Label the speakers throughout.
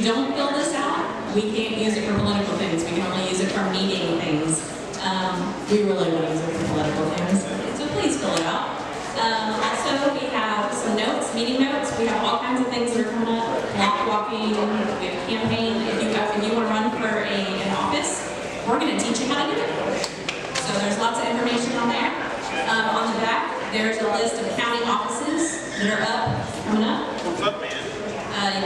Speaker 1: don't fill this out, we can't use it for political things. We can only use it for meeting things. We really want to use it for political things, so please fill it out. Also, we have some notes, meeting notes. We have all kinds of things that are coming up. Block walking, we have a campaign. If you want to run for an office, we're going to teach you how to do it. So there's lots of information on there. On the back, there's a list of county offices that are coming up.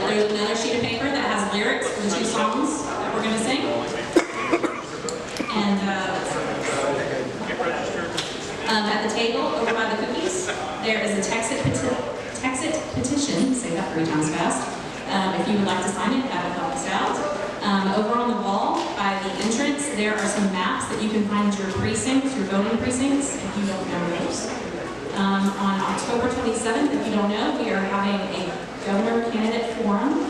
Speaker 1: There's another sheet of paper that has lyrics for the 2 songs that we're going to sing. And at the table, over by the cookies, there is a Texit petition, say that 3 times fast. If you would like to sign it, that would help us out. Over on the wall, by the entrance, there are some maps that you can find your precincts, your voting precincts, if you don't know those. On October 27th, if you don't know, we are having a governor candidate forum.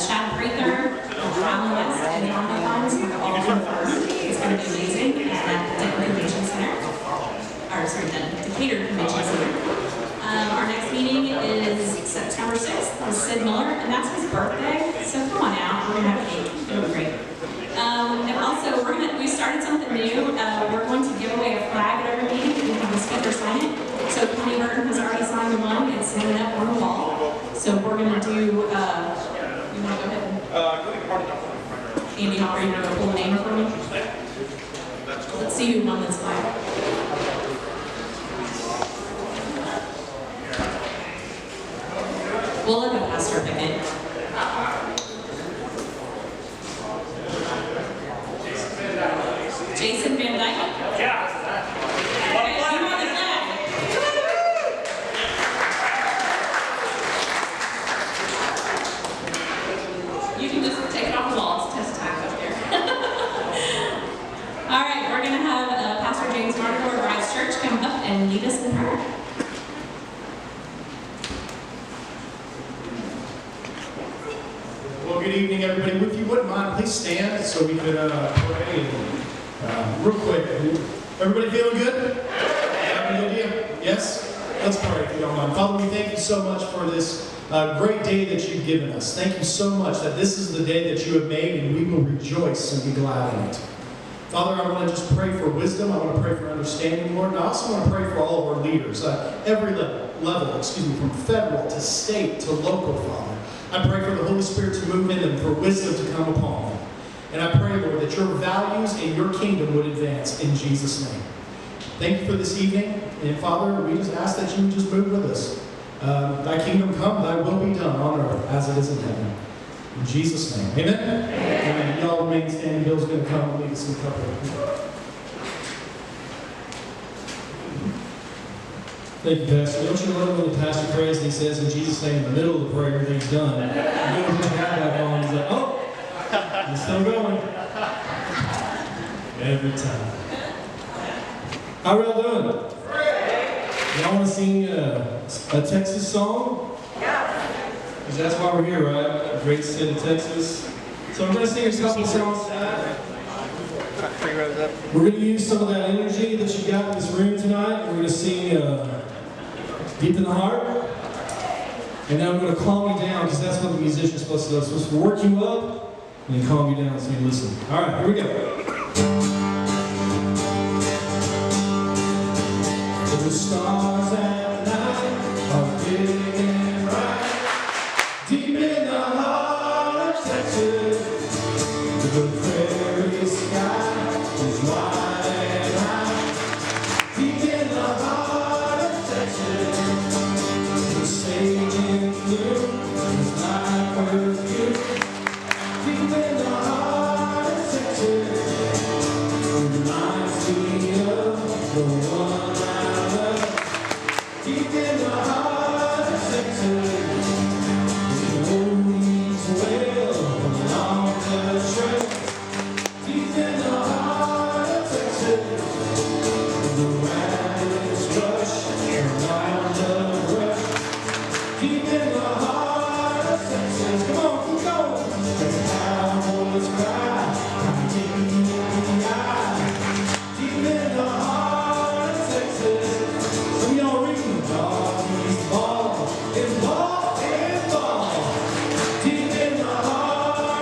Speaker 1: Chad Prather, Alan West, and the Army Farms are all confirmed. It's going to be amazing at the Denton Convention Center. The Decatur Convention Center. Our next meeting is September 6th with Sid Miller, and that's his birthday. So come on out, we're going to have cake. It'll be great. And also, we started something new. We're going to give away a flag at every meeting. We have the speaker sign it. So Konni Burton has already signed the one. It's hanging up on the wall. So we're going to do, you want to go ahead and... Andy Hopper, you want to pull the name for me? Let's see who won this flag. We'll let the pastor pick it. Jason Van Dyke? Yeah. Okay, you won the flag. You can just take it off the wall. It's test tack up there. All right, we're going to have Pastor James Martin of Rise Church come up and lead us in prayer.
Speaker 2: Well, good evening, everybody. If you wouldn't mind, please stand so we could pray. Real quick, everybody feeling good? Having a good day? Yes? Let's pray if you don't mind. Father, we thank you so much for this great day that you've given us. Thank you so much that this is the day that you have made, and we will rejoice and be glad in it. Father, I want to just pray for wisdom. I want to pray for understanding, Lord. And I also want to pray for all of our leaders, every level, from federal to state to local, Father. I pray for the Holy Spirit to move in them, for wisdom to come upon them. And I pray, Lord, that your values and your kingdom would advance in Jesus' name. Thank you for this evening. And Father, we just ask that you would just move with us. Thy kingdom come, thy will be done on earth as it is in heaven. In Jesus' name. Amen? Amen. Y'all remain standing. Bill's going to come and lead us in a couple of people.
Speaker 3: Thank you, Pastor. Don't you love when the pastor prays and he says in Jesus' name, in the middle of the prayer, everything's done. You go to put your hat back on and he's like, oh, it's still going. Every time. How are y'all doing? Y'all want to sing a Texas song? Yeah. Because that's why we're here, right? A great state of Texas. So I'm going to sing a couple songs tonight. We're going to use some of that energy that you got in this room tonight. We're going to sing Deep in the Heart. And then I'm going to calm you down, because that's what the musician's supposed to do. It's supposed to work you up and then calm you down so you listen. All right, here we go. The stars at night are big and bright. Deep in the heart of Texas, the prairie sky is wide and high. Deep in the heart of Texas, the sage in bloom is like perfume. Deep in the heart of Texas, reminds me of the one I love. Deep in the heart of Texas, the road leads well along the trail. Deep in the heart of Texas, the rabbits rush around the brush. Deep in the heart of Texas, come on, keep going. The cowboys cry, deep in the eye. Deep in the heart of Texas, some of y'all reading, doggies ball and ball and ball. Deep in the heart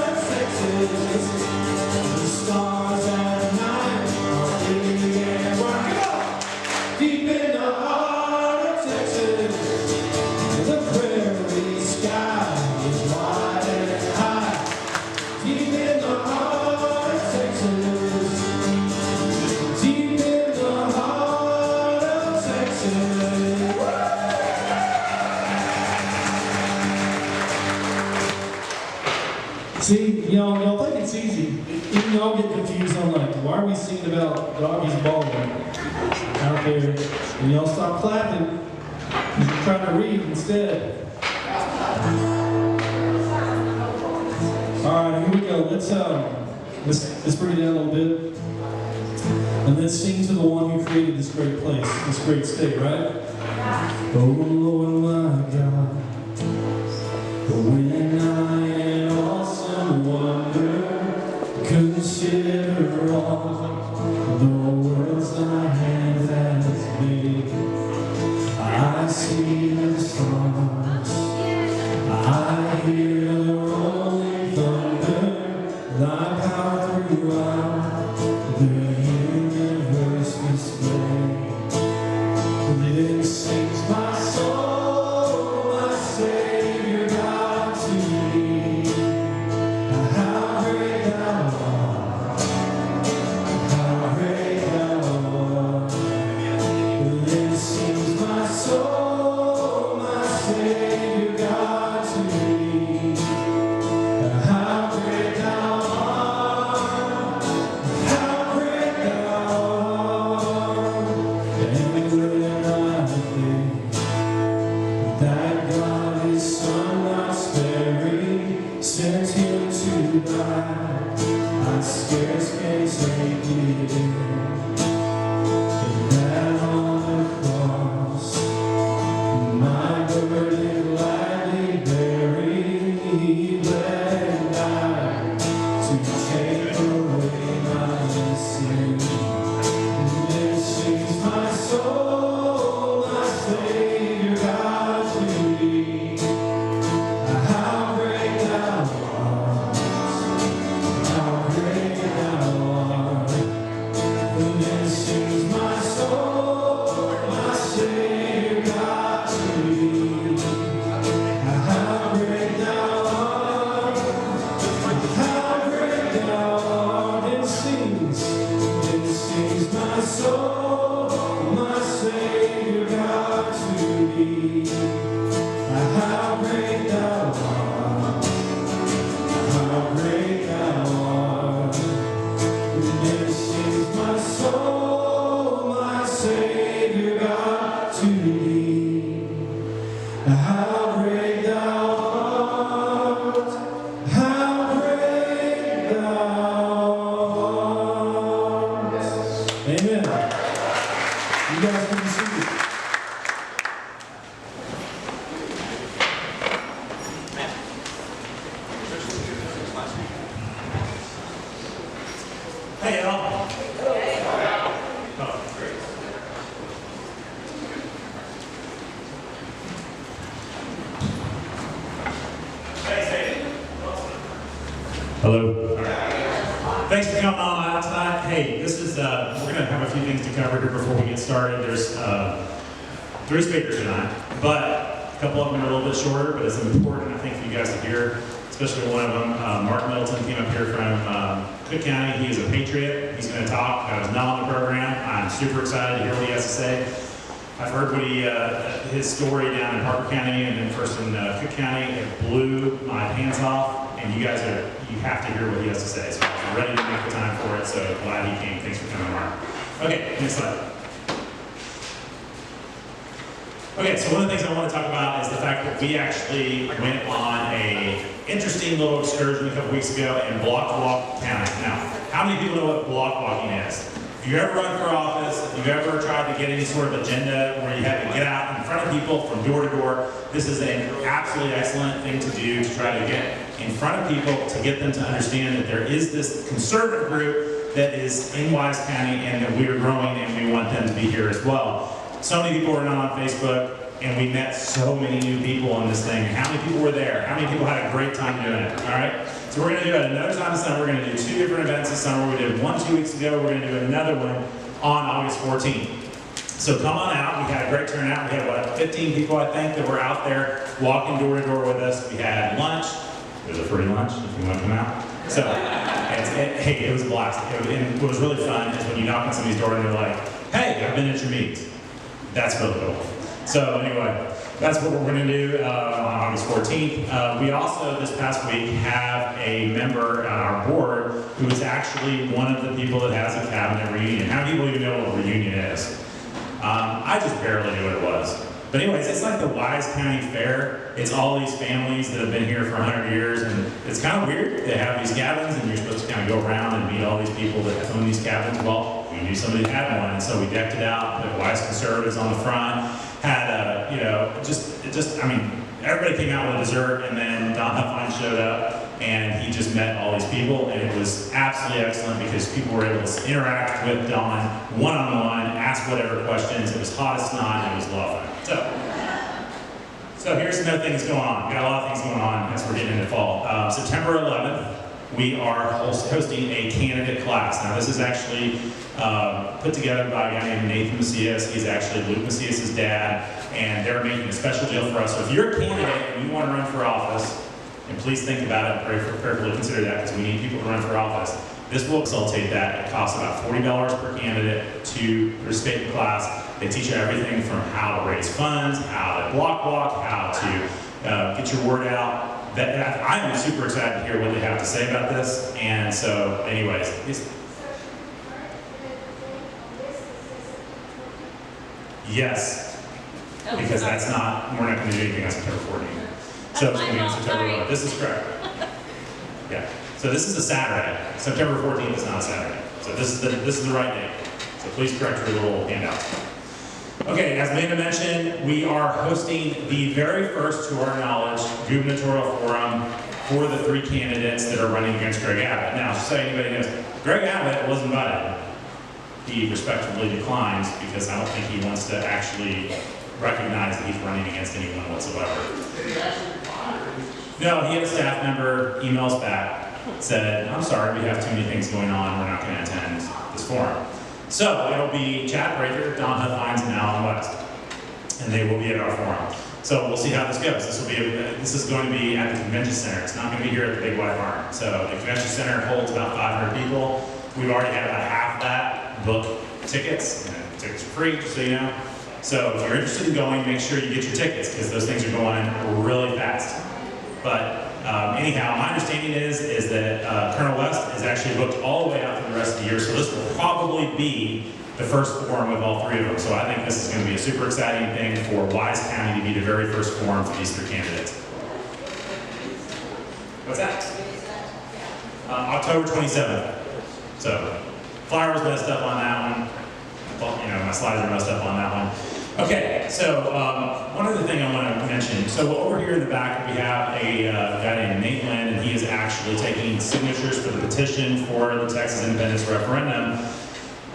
Speaker 3: See, y'all think it's easy. Even y'all get confused on like, why are we singing about doggies balling out there? And y'all stop clapping because you're trying to read instead. All right, here we go. Let's bring it down a little bit. And let's sing to the one who created this great place, this great state, right? Oh Lord, my God, when I in awesome wonder consider all the worlds thy hand has made, I see the stars, I hear the rolling thunder, thy power throughout the universe display. Then sings my soul, my Savior God, to thee. How great thou art, how great thou art. Then sings my soul, my Savior God, to thee. How great thou art, how great thou art. And when I think that God His Son not sparing sent Him to die, I scarce can take it in. And that on the cross, my burden gladly bearing, He bled and died to take away my sin. Then sings my soul, my Savior God, to thee. How great thou art, how great thou art. Then sings my soul, my Savior God, to thee. How great thou art, how great thou art. Then sings my soul, my Savior God, to thee. How great thou art, how great thou art. Then sings my soul, my Savior God, to thee. How great thou art, how great thou art. Amen. You guys can be seated.
Speaker 4: Hey, y'all. Oh, great. Hello. All right. Thanks for coming on out tonight. Hey, this is, we're going to have a few things to cover here before we get started. There's 3 speakers tonight, but a couple of them are a little bit shorter, but it's important, I think, for you guys to hear, especially one of them. Mark Middleton came up here from Cook County. He is a patriot. He's going to talk about his Melon program. I'm super excited to hear what he has to say. I've heard what his story down in Harper County and then first in Cook County. It blew my pants off, and you have to hear what he has to say. So I'm ready to make the time for it, so glad he came. Thanks for coming, Mark. Okay, next slide. Okay, so one of the things I want to talk about is the fact that we actually went on a interesting little excursion a couple weeks ago in Block Walk County. Now, how many people know what block walking is? If you've ever run for office, if you've ever tried to get any sort of agenda where you have to get out in front of people from door to door, this is an absolutely excellent thing to do to try to get in front of people, to get them to understand that there is this conservative group that is in Wise County and that we are growing and we want them to be here as well. So many people are not on Facebook, and we met so many new people on this thing. How many people were there? How many people had a great time doing it? All right? So we're going to do it another time this summer. We're going to do 2 different events this summer. We did one 2 weeks ago. We're going to do another one on August 14th. So come on out. We had a great turnout. We had, 15 people, I think, that were out there walking door to door with us. We had lunch. There's a free lunch if you want to come out. So, hey, it was a blast. And what was really fun is when you knock on somebody's door and they're like, hey, I've been at your meet. That's really cool. So anyway, that's what we're going to do on August 14th. We also, this past week, have a member on our board who is actually one of the people that has a cabinet reunion. How many people even know what a reunion is? I just barely knew what it was. But anyways, it's like the Wise County Fair. It's all these families that have been here for 100 years, and it's kind of weird. They have these cabins, and you're supposed to kind of go around and meet all these people that own these cabins. Well, we knew somebody had one, and so we decked it out. The Wise Conservatives on the front had I mean, everybody came out with dessert, and then Don Huffine showed up, and he just met all these people, and it was absolutely excellent because people were able to interact with Don one-on-one, ask whatever questions. It was hot as snot, and it was a lot of fun. So here's some other things going on. We got a lot of things going on as we're getting into fall. September 11th, we are hosting a candidate class. Now this is actually put together by a guy named Nathan Macias. He's actually Luke Macias' dad, and they're making a special deal for us. So if you're a candidate and you want to run for office, and please think about it, prayerfully consider that, because we need people to run for office. This will facilitate that. It costs about $40 per candidate to participate in the class. They teach you everything from how to raise funds, how to block, how to get your word out. I am super excited to hear what they have to say about this. And so, anyways, yes, because that's not, we're not going to do anything on September 14th. So it's going to be on September 11th. This is correct. Yeah. So this is a Saturday. September 14th is not a Saturday. So this is the right date. So please correct your little handout. Okay, as Amanda mentioned, we are hosting the very first, to our knowledge, gubernatorial forum for the 3 candidates that are running against Greg Abbott. Now, just so anybody knows, Greg Abbott was invited. He respectfully declines because I don't think he wants to actually recognize that he's running against anyone whatsoever. No, he had a staff member emails back, said, I'm sorry, we have too many things going on, we're not going to attend this forum. So it'll be Chad Breaker, Don Huffines, and Alan West, and they will be at our forum. So we'll see how this goes. This is going to be at the convention center. It's not going to be here at the Big White Barn. So the convention center holds about 500 people. We've already had about half that book tickets, and the tickets are free, just so you know. So if you're interested in going, make sure you get your tickets, because those things are going really fast. But anyhow, my understanding is that Colonel West is actually booked all the way out for the rest of the year, so this will probably be the first forum with all 3 of them. So I think this is going to be a super exciting thing for Wise County to be the very first forum for these 3 candidates. What's that? October 27th. So flyer was messed up on that one. My slides are messed up on that one. Okay, so one other thing I want to mention. So over here in the back, we have a guy named Nate Lynn, and he is actually taking signatures for the petition for the Texas independence referendum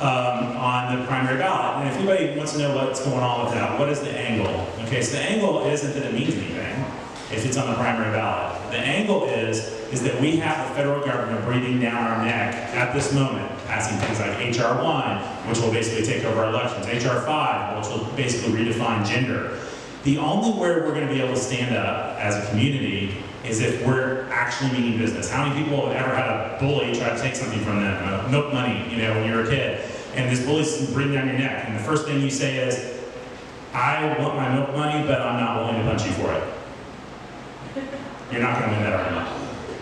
Speaker 4: on the primary ballot. And if anybody wants to know what's going on with that, what is the angle? Okay, so the angle isn't that it means anything if it's on the primary ballot. The angle is that we have the federal government breathing down our neck at this moment, passing things like H.R. 1, which will basically take over our elections, H.R. 5, which will basically redefine gender. The only way we're going to be able to stand up as a community is if we're actually meaning business. How many people have ever had a bully try to take something from them, milk money, when you were a kid, and this bully's breathing down your neck, and the first thing you say is, I want my milk money, but I'm not willing to punch you for it. You're not going to win that argument.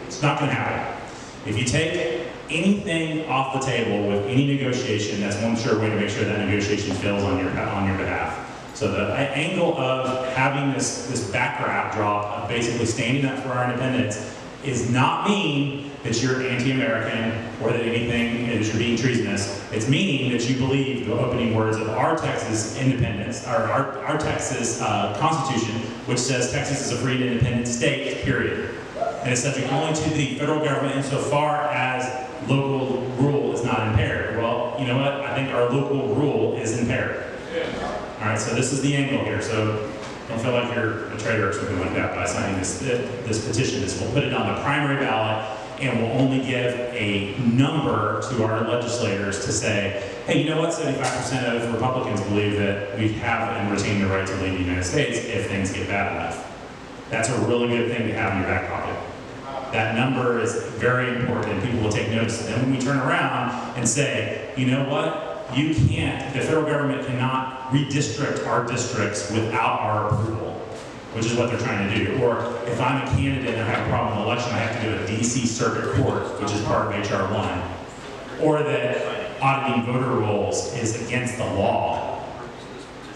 Speaker 4: It's not going to happen. If you take anything off the table with any negotiation, that's one sure way to make sure that negotiation fails on your behalf. So the angle of having this backdrop of basically standing up for our independence is not mean that you're anti-American or that anything is you're being treasonous. It's meaning that you believe the opening words of our Texas independence, our Texas Constitution, which says Texas is a free and independent state, period. And it's subject only to the federal government insofar as local rule is not impaired. Well, you know what? I think our local rule is impaired. All right, so this is the angle here. So don't feel like you're a traitor or something like that by signing this petition. We'll put it on the primary ballot, and we'll only give a number to our legislators to say, hey, you know what? 75% of Republicans believe that we have and retain the right to leave the United States if things get bad enough. That's a really good thing to have in your back pocket. That number is very important, and people will take notice. And then when we turn around and say, you know what? You can't, the federal government cannot redistrict our districts without our approval. which is what they're trying to do. Or if I'm a candidate and I have a problem with election, I have to go to DC Circuit Court, which is part of HR 1. Or that auditing voter rolls is against the law,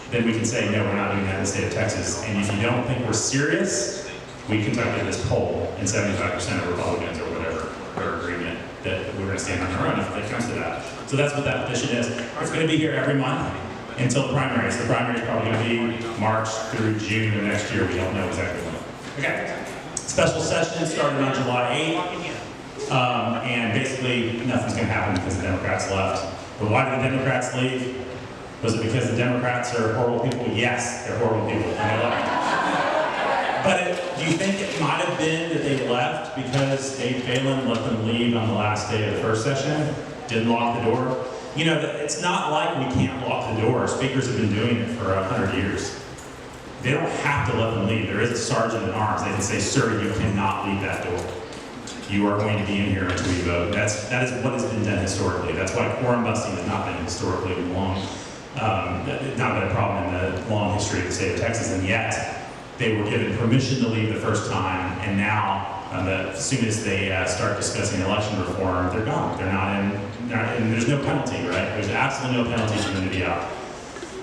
Speaker 4: then we can say, no, we're not doing that in the state of Texas. And if you don't think we're serious, we conducted this poll, and 75% of Republicans or whatever are agreement that we're going to stand on our own if it comes to that. So that's what that petition is. It's going to be here every month until the primaries. The primary is probably going to be March through June of next year. We don't know exactly when. Okay. Special session started on July 8th, and basically nothing's going to happen because the Democrats left. But why did the Democrats leave? Was it because the Democrats are horrible people? Yes, they're horrible people, and they left. But do you think it might have been that they left because Dave Phelan let them leave on the last day of the first session? Didn't lock the door? You know, it's not like we can't lock the door. Speakers have been doing it for 100 years. They don't have to let them leave. There is a sergeant at arms. They can say, sir, you cannot leave that door. You are going to be in here until we vote. That is what has been done historically. That's why quorum busting has not been historically long, not been a problem in the long history of the state of Texas, and yet they were given permission to leave the first time, and now, as soon as they start discussing election reform, they're gone. They're not in, and there's no penalty, right? There's absolutely no penalty for them to be out.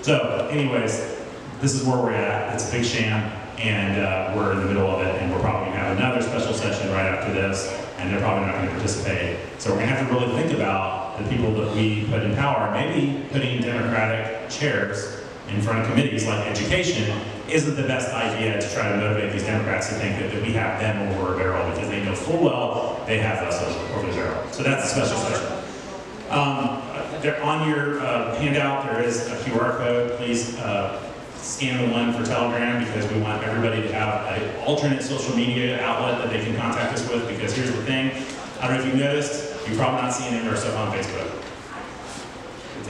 Speaker 4: So, anyways, this is where we're at. It's a big sham, and we're in the middle of it, and we're probably gonna have another special session right after this, and they're probably not gonna participate. So we're gonna have to really think about the people that we put in power. Maybe putting Democratic chairs in front of committees like education isn't the best idea to try to motivate these Democrats to think that we have them over a barrel, because they know full well they have us over the barrel. So that's a special session. On your handout, there is a QR code. Please scan the one for Telegram, because we want everybody to have an alternate social media outlet that they can contact us with, because here's the thing. I don't know if you've noticed, you've probably not seen any of our stuff on Facebook.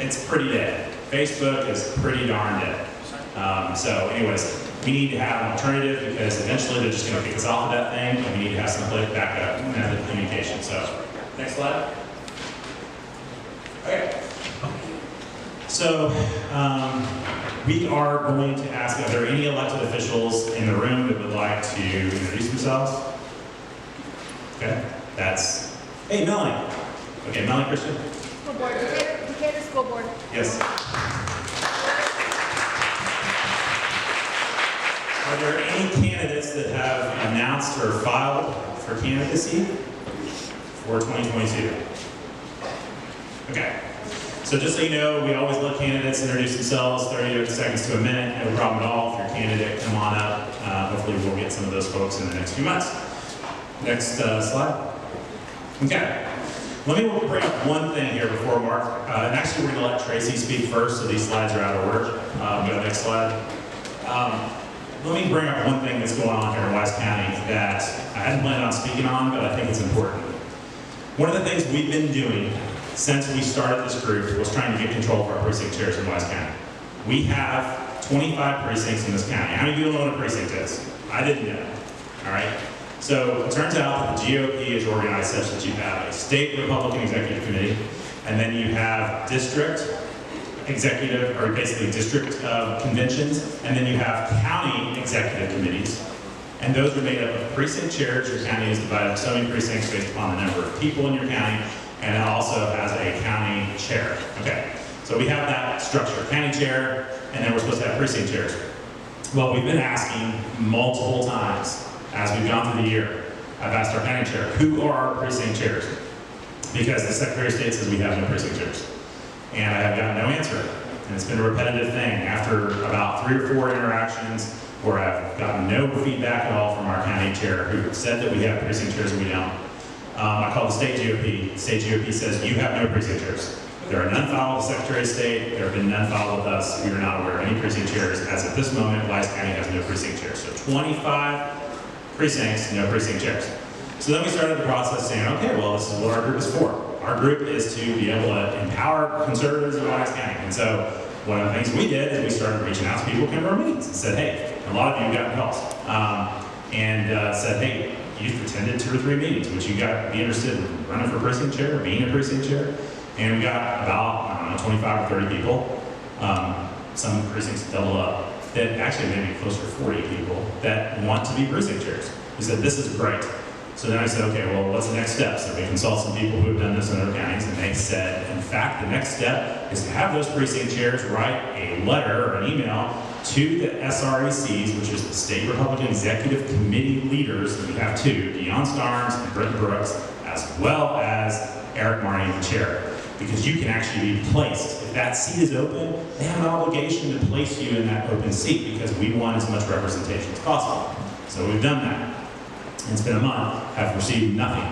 Speaker 4: It's pretty dead. Facebook is pretty darn dead. So anyways, we need to have an alternative, because eventually they're just going to kick us off of that thing, and we need to have some backup method of communication. So, next slide. Okay. So, we are going to ask, are there any elected officials in the room that would like to introduce themselves? Okay, that's, hey, Melanie. Okay, Melanie Christian.
Speaker 5: School board, Decatur School Board.
Speaker 4: Yes. Are there any candidates that have announced or filed for candidacy for 2022? Okay. So just so you know, we always let candidates introduce themselves, 30 seconds to a minute, no problem at all. If you're a candidate, come on up. Hopefully we'll get some of those folks in the next few months. Next slide. Okay. Let me bring up one thing here before Mark, and actually we're going to let Traci speak first, so these slides are out of order. Go to the next slide. Let me bring up one thing that's going on here in Wise County that I hadn't planned on speaking on, but I think it's important. One of the things we've been doing since we started this group was trying to get control of our precinct chairs in Wise County. We have 25 precincts in this county. How many of you know what a precinct is? I didn't know. All right. So it turns out that the GOP is organized such that you have a state Republican executive committee, and then you have district executive, or basically district conventions, and then you have county executive committees. And those are made up of precinct chairs. Your county is divided into so many precincts based upon the number of people in your county, and it also has a county chair. Okay, so we have that structure, county chair, and then we're supposed to have precinct chairs. Well, we've been asking multiple times as we've gone through the year. I've asked our county chair, who are our precinct chairs? Because the Secretary of State says we have no precinct chairs. And I have gotten no answer. And it's been a repetitive thing. After about 3 or 4 interactions where I've gotten no feedback at all from our county chair, who said that we have precinct chairs and we don't. I called the state GOP. The state GOP says, you have no precinct chairs. There are none filed with the Secretary of State. There have been none filed with us. We are not aware of any precinct chairs. As of this moment, Wise County has no precinct chairs. So 25 precincts, no precinct chairs. So then we started the process saying, okay, well, this is what our group is for. Our group is to be able to empower conservatives in Wise County. And so one of the things we did is we started reaching out to people who came to our meetings and said, hey, a lot of you got calls. Said, hey, you've attended 2 or 3 meetings. Would you be interested in running for precinct chair or being a precinct chair? And we got about, I don't know, 25 or 30 people. Some precincts double up. that actually maybe closer to 40 people that want to be precinct chairs. We said, this is great. So then I said, okay, well, what's the next step? So we consult some people who have done this in other counties, and they said, in fact, the next step is to have those precinct chairs write a letter or an email to the SRECs, which is the State Republican Executive Committee leaders, and we have two, Deion Starnes and Britton Brooks, as well as Eric Marnie, the chair. Because you can actually be placed. If that seat is open, they have an obligation to place you in that open seat because we want as much representation as possible. So we've done that. It's been a month, have received nothing.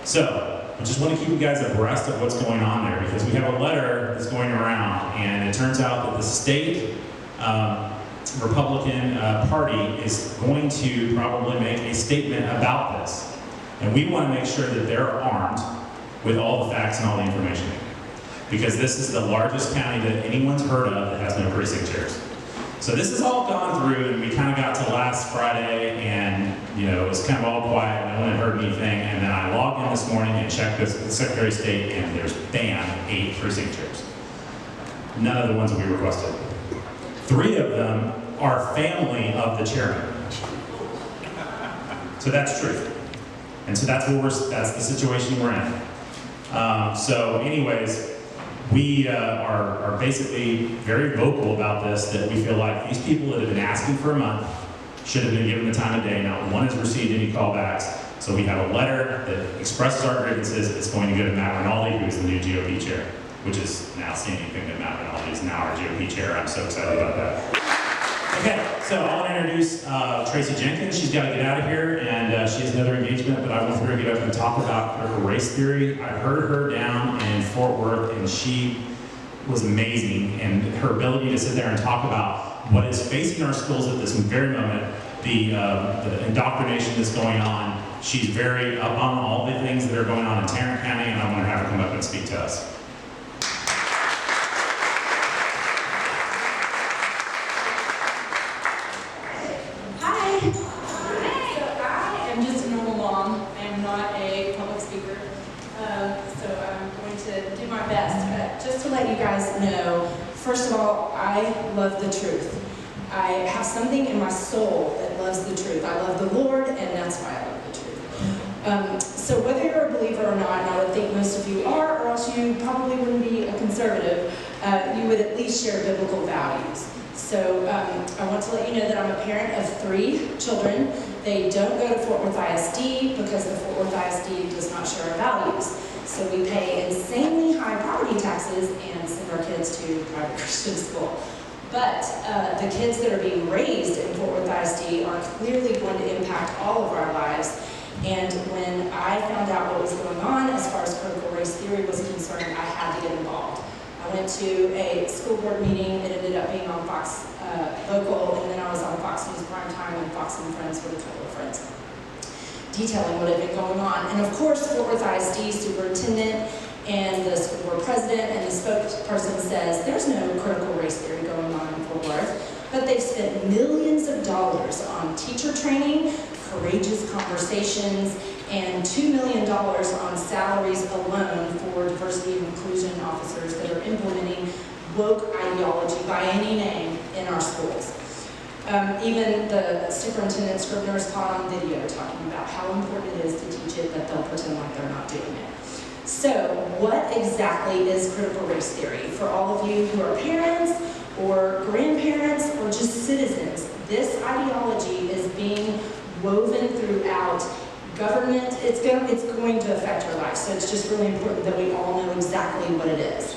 Speaker 4: So, I just want to keep you guys abreast of what's going on there because we have a letter that's going around and it turns out that the state Republican Party is going to probably make a statement about this. And we want to make sure that they're armed with all the facts and all the information. Because this is the largest county that anyone's heard of that has no precinct chairs. So this has all gone through, and we kind of got to last Friday, and it was kind of all quiet, no one had heard anything, and then I logged in this morning and checked the Secretary of State, and there's banned 8 precinct chairs. None of the ones that we requested. 3 of them are family of the chairman. So that's true. And so that's the situation we're in. So anyways, we are basically very vocal about this, that we feel like these people that have been asking for a month should have been given the time of day. Not one has received any callbacks. So we have a letter that expresses our grievances. It's going to go to Matt Rinaldi, who is the new GOP chair, which is now standing thing that Matt Rinaldi is now our GOP chair. I'm so excited about that. Okay, so I want to introduce Traci Jenkins. She's got to get out of here, and she has another engagement, but I want her to get up and talk about critical race theory. I heard her down in Fort Worth, and she was amazing, and her ability to sit there and talk about what is facing our schools at this very moment, the indoctrination that's going on. She's very up on all the things that are going on in Tarrant County, and I want to have her come up and speak to us.
Speaker 6: Just to let you guys know, first of all, I love the truth. I have something in my soul that loves the truth. I love the Lord, and that's why I love the truth. So whether you're a believer or not, and I would think most of you are, or else you probably wouldn't be a conservative, you would at least share biblical values. So I want to let you know that I'm a parent of 3 children. They don't go to Fort Worth ISD because the Fort Worth ISD does not share our values. So we pay insanely high property taxes and send our kids to private Christian school. But the kids that are being raised in Fort Worth ISD are clearly going to impact all of our lives. And when I found out what was going on as far as critical race theory was concerned, I had to get involved. I went to a school board meeting. It ended up being on Fox Local, and then I was on Fox News Primetime and Fox and Friends with a couple of friends, detailing what had been going on. And of course, Fort Worth ISD superintendent and the school board president and the spokesperson says there's no critical race theory going on in Fort Worth, but they've spent millions of dollars on teacher training, courageous conversations, and $2 million on salaries alone for diversity and inclusion officers that are implementing woke ideology by any name in our schools. Even the superintendent Scribner is caught on video talking about how important it is to teach it, but they'll pretend like they're not doing it. So what exactly is critical race theory? For all of you who are parents or grandparents or just citizens, this ideology is being woven throughout government. It's going to affect our lives, so it's just really important that we all know exactly what it is.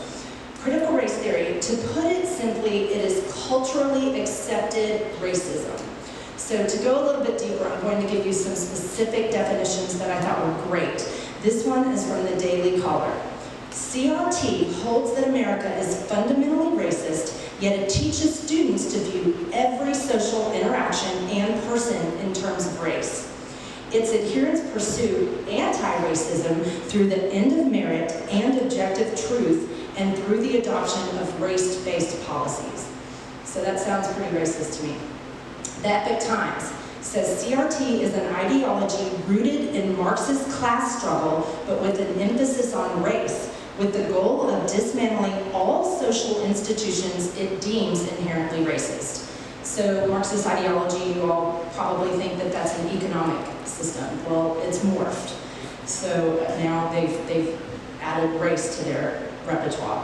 Speaker 6: Critical race theory, to put it simply, it is culturally accepted racism. So to go a little bit deeper, I'm going to give you some specific definitions that I thought were great. This one is from the Daily Caller. CRT holds that America is fundamentally racist, yet it teaches students to view every social interaction and person in terms of race. Its adherents pursue anti-racism through the end of merit and objective truth and through the adoption of race-based policies. So that sounds pretty racist to me. The Epic Times says CRT is an ideology rooted in Marxist class struggle, but with an emphasis on race, with the goal of dismantling all social institutions it deems inherently racist. So Marxist ideology, you all probably think that that's an economic system. Well, it's morphed. So now they've added race to their repertoire.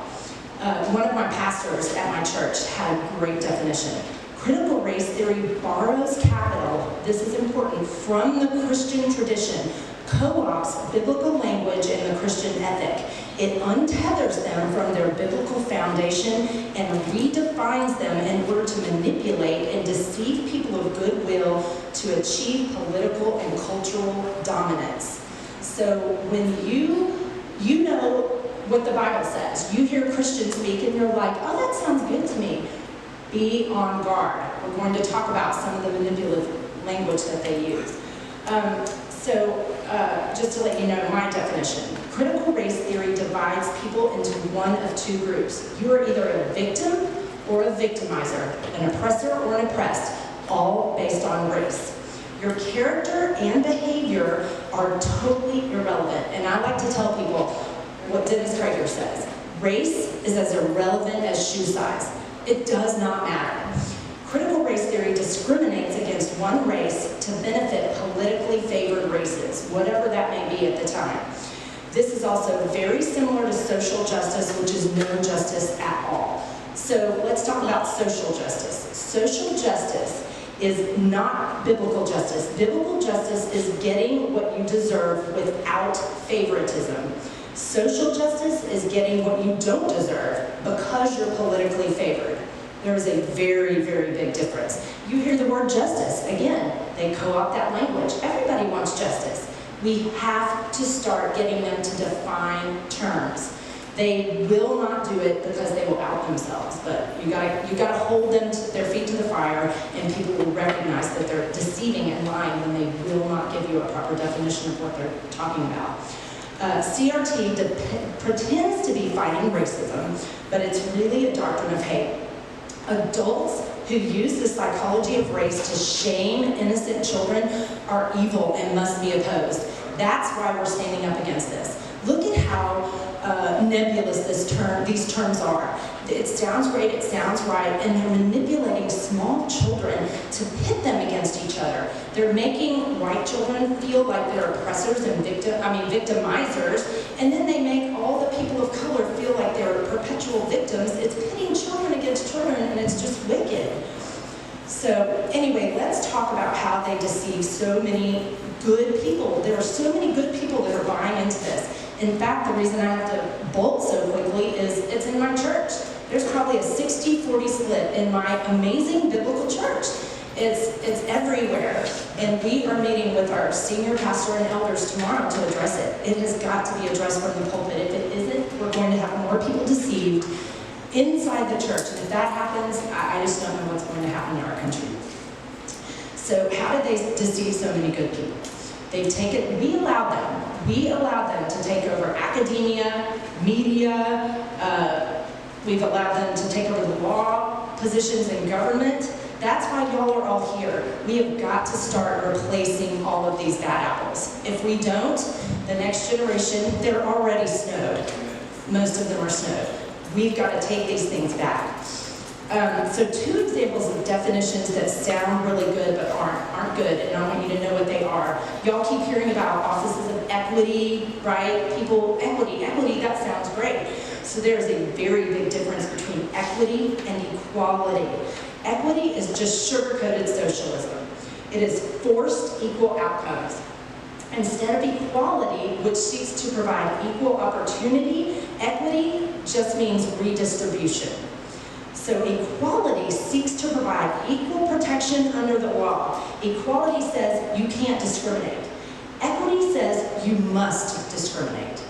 Speaker 6: One of my pastors at my church had a great definition. Critical race theory borrows capital, this is important, from the Christian tradition, co-opts biblical language and the Christian ethic. It untethers them from their biblical foundation and redefines them in order to manipulate and deceive people of goodwill to achieve political and cultural dominance. So when you know what the Bible says, you hear Christians speak and you're like, oh, that sounds good to me. Be on guard. We're going to talk about some of the manipulative language that they use. Just to let you know my definition, critical race theory divides people into one of two groups. You are either a victim or a victimizer, an oppressor or an oppressed, all based on race. Your character and behavior are totally irrelevant, and I like to tell people what Dennis Prager says. Race is as irrelevant as shoe size. It does not matter. Critical race theory discriminates against one race to benefit politically favored races, whatever that may be at the time. This is also very similar to social justice, which is no justice at all. So let's talk about social justice. Social justice is not biblical justice. Biblical justice is getting what you deserve without favoritism. Social justice is getting what you don't deserve because you're politically favored. There is a very, very big difference. You hear the word justice, again, they co-opt that language. Everybody wants justice. We have to start getting them to define terms. They will not do it because they will out themselves, but you gotta hold them to their feet to the fire, and people will recognize that they're deceiving and lying when they will not give you a proper definition of what they're talking about. CRT pretends to be fighting racism, but it's really a doctrine of hate. Adults who use the psychology of race to shame innocent children are evil and must be opposed. That's why we're standing up against this. Look at how nebulous these terms are. It sounds great, it sounds right, and they're manipulating small children to pit them against each other. They're making white children feel like they're oppressors and victimizers, and then they make all the people of color feel like they're perpetual victims. It's pitting children against children, and it's just wicked. So anyway, let's talk about how they deceive so many good people. There are so many good people that are buying into this. In fact, the reason I have to bolt so quickly is it's in my church. There's probably a 60-40 split in my amazing biblical church. It's everywhere. And we are meeting with our senior pastor and elders tomorrow to address it. It has got to be addressed from the pulpit. If it isn't, we're going to have more people deceived inside the church. And if that happens, I just don't know what's going to happen in our country. So how did they deceive so many good people? They've taken, we allowed them to take over academia, media, we've allowed them to take over the law, positions in government. That's why y'all are all here. We have got to start replacing all of these bad apples. If we don't, the next generation, they're already snowed. Most of them are snowed. We've got to take these things back. So two examples of definitions that sound really good but aren't good, and I want you to know what they are. Y'all keep hearing about offices of equity, right? People, equity, that sounds great. So there's a very big difference between equity and equality. Equity is just sugar-coated socialism. It is forced equal outcomes. Instead of equality, which seeks to provide equal opportunity, equity just means redistribution. So equality seeks to provide equal protection under the law. Equality says you can't discriminate. Equity says you must discriminate.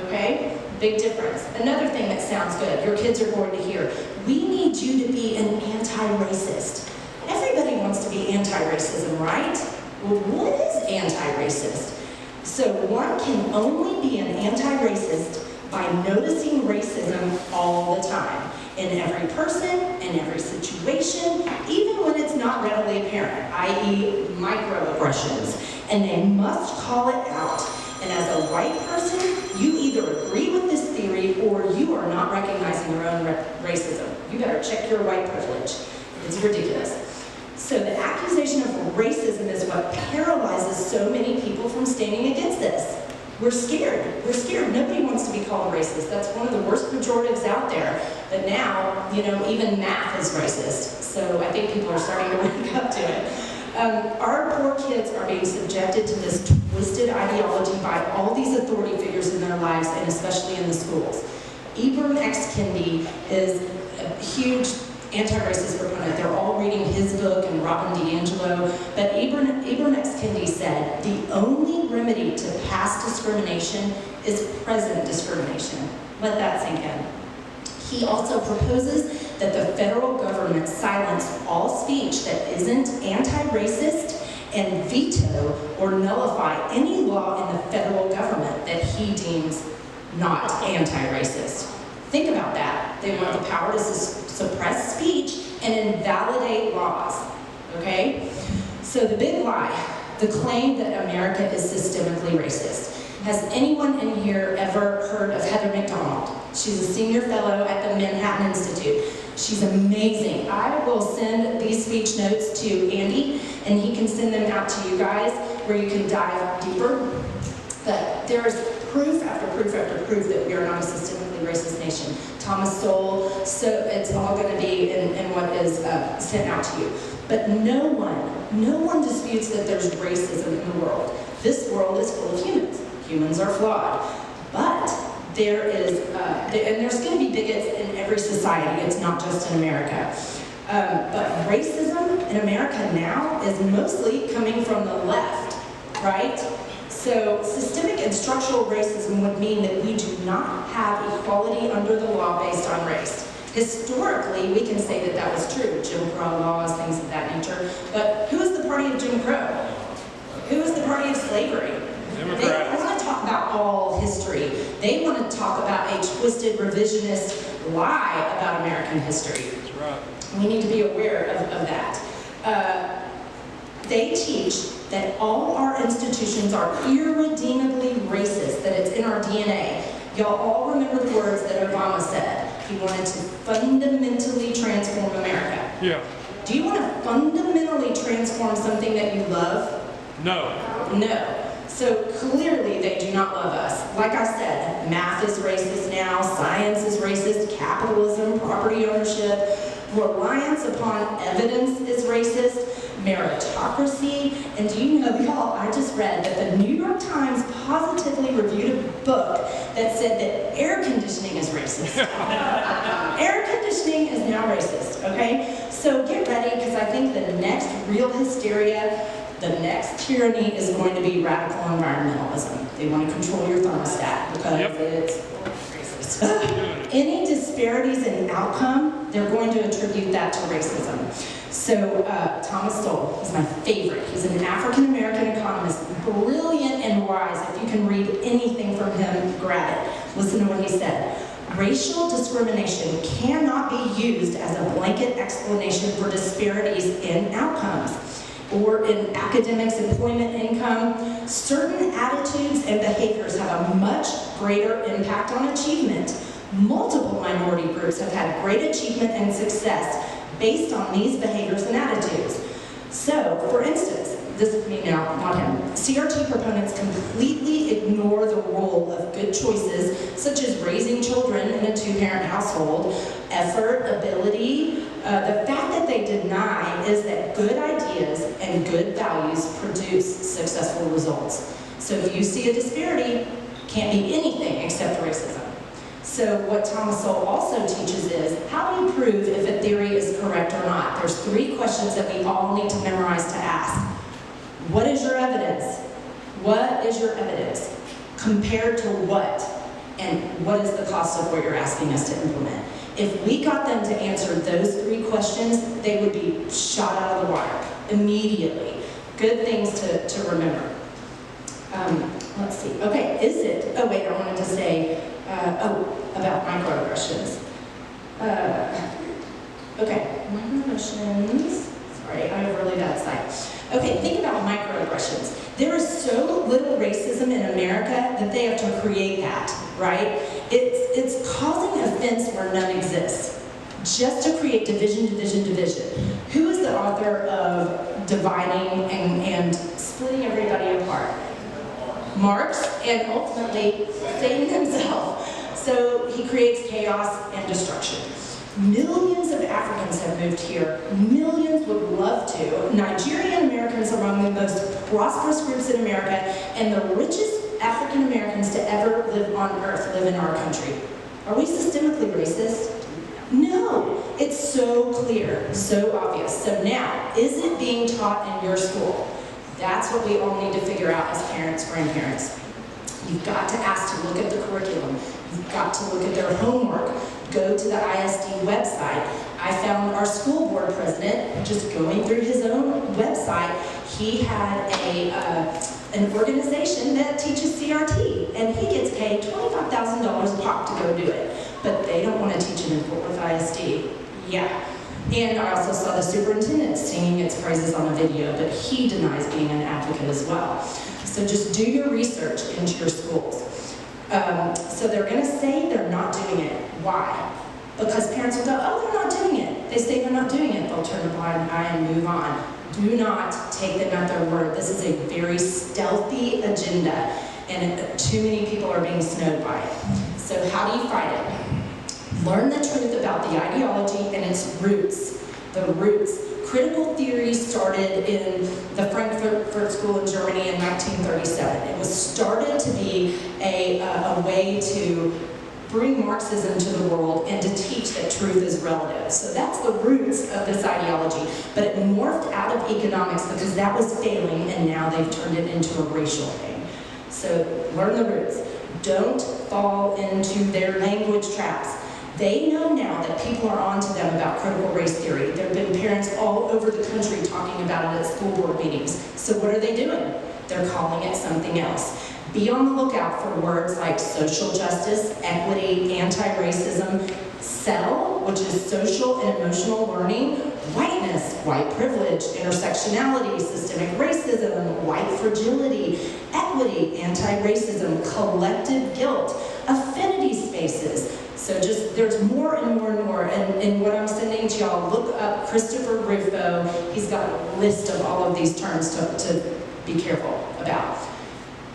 Speaker 6: Okay? Big difference. Another thing that sounds good, your kids are going to hear, we need you to be an anti-racist. Everybody wants to be anti-racism, right? Well, what is anti-racist? So one can only be an anti-racist by noticing racism all the time. In every person, in every situation, even when it's not readily apparent, i.e. microaggressions, and they must call it out. And as a white person, you either agree with this theory or you are not recognizing your own racism. You better check your white privilege. It's ridiculous. So the accusation of racism is what paralyzes so many people from standing against this. We're scared. We're scared. Nobody wants to be called racist. That's one of the worst pejoratives out there. But now, even math is racist. So I think people are starting to wake up to it. Our poor kids are being subjected to this twisted ideology by all these authority figures in their lives, and especially in the schools. Ibram X. Kendi is a huge anti-racist proponent. They're all reading his book and Robin DiAngelo. But Ibram X. Kendi said, the only remedy to past discrimination is present discrimination. Let that sink in. He also proposes that the federal government silence all speech that isn't anti-racist and veto or nullify any law in the federal government that he deems not anti-racist. Think about that. They want the power to suppress speech and invalidate laws, okay? So the big lie, the claim that America is systemically racist. Has anyone in here ever heard of Heather McDonald? She's a senior fellow at the Manhattan Institute. She's amazing. I will send these speech notes to Andy, and he can send them out to you guys where you can dive deeper. But there is proof after proof after proof that we are not a systemically racist nation. Thomas Sowell, so it's all going to be in what is sent out to you. But no one disputes that there's racism in the world. This world is full of humans. Humans are flawed. But there is, and there's going to be bigots in every society. It's not just in America. But racism in America now is mostly coming from the left, right? So systemic and structural racism would mean that we do not have equality under the law based on race. Historically, we can say that that was true, Jim Crow laws, things of that nature. But who is the party of Jim Crow? Who is the party of slavery? Democrats. They don't want to talk about all history. They want to talk about a twisted, revisionist lie about American history. That's right. We need to be aware of that. They teach that all our institutions are irredeemably racist, that it's in our DNA. Y'all all remember the words that Obama said. He wanted to fundamentally transform America. Yeah. Do you want to fundamentally transform something that you love? No. No. So clearly they do not love us. Like I said, math is racist now, science is racist, capitalism, property ownership, reliance upon evidence is racist, meritocracy, and do you know, y'all, I just read that the New York Times positively reviewed a book that said that air conditioning is racist. Air conditioning is now racist, okay? So get ready, because I think the next real hysteria, the next tyranny is going to be radical environmentalism. They want to control your thermostat because it's racist. Any disparities in outcome, they're going to attribute that to racism. So Thomas Sowell is my favorite. He's an African-American economist, brilliant and wise. If you can read anything from him, grab it. Listen to what he said. Racial discrimination cannot be used as a blanket explanation for disparities in outcomes or in academics, employment, income. Certain attitudes and behaviors have a much greater impact on achievement. Multiple minority groups have had great achievement and success based on these behaviors and attitudes. So, for instance, this is me now, not him. CRT proponents completely ignore the role of good choices, such as raising children in a two-parent household, effort, ability. The fact that they deny is that good ideas and good values produce successful results. So if you see a disparity, can't be anything except racism. So what Thomas Sowell also teaches is, how do you prove if a theory is correct or not? There's 3 questions that we all need to memorize to ask. What is your evidence? What is your evidence? Compared to what? And what is the cost of what you're asking us to implement? If we got them to answer those 3 questions, they would be shot out of the water immediately. Good things to remember. Let's see. Okay, is it? Oh wait, I wanted to say, about microaggressions. Okay, microaggressions. Sorry, I have really bad sight. Okay, think about microaggressions. There is so little racism in America that they have to create that, right? It's causing offense where none exists, just to create division, division, division. Who is the the author of dividing and splitting everybody apart. Marx and ultimately Satan himself. So he creates chaos and destruction. Millions of Africans have moved here. Millions would love to. Nigerian Americans are among the most prosperous groups in America, and the richest African Americans to ever live on earth live in our country. Are we systemically racist? No. It's so clear, so obvious. So now, is it being taught in your school? That's what we all need to figure out as parents, grandparents. You've got to ask to look at the curriculum. You've got to look at their homework. Go to the ISD website. I found our school board president just going through his own website. He had an organization that teaches CRT, and he gets paid $25,000 a pop to go do it. But they don't want to teach it in Fort Worth ISD. Yeah. And I also saw the superintendent singing its praises on a video, but he denies being an advocate as well. So just do your research into your schools. So they're going to say they're not doing it. Why? Because parents will go, oh, they're not doing it. They say they're not doing it. They'll turn a blind eye and move on. Do not take them at their word. This is a very stealthy agenda, and too many people are being snowed by it. So how do you fight it? Learn the truth about the ideology and its roots. The roots. Critical theory started in the Frankfurt School in Germany in 1937. It was started to be a way to bring Marxism to the world and to teach that truth is relative. So that's the roots of this ideology. But it morphed out of economics because that was failing, and now they've turned it into a racial thing. So learn the roots. Don't fall into their language traps. They know now that people are on to them about critical race theory. There have been parents all over the country talking about it at school board meetings. So what are they doing? They're calling it something else. Be on the lookout for words like social justice, equity, anti-racism, SEL, which is social and emotional learning, whiteness, white privilege, intersectionality, systemic racism, white fragility, equity, anti-racism, collective guilt, affinity spaces. So just, there's more and more and more. And what I'm sending to y'all, look up Christopher Rufo. He's got a list of all of these terms to be careful about.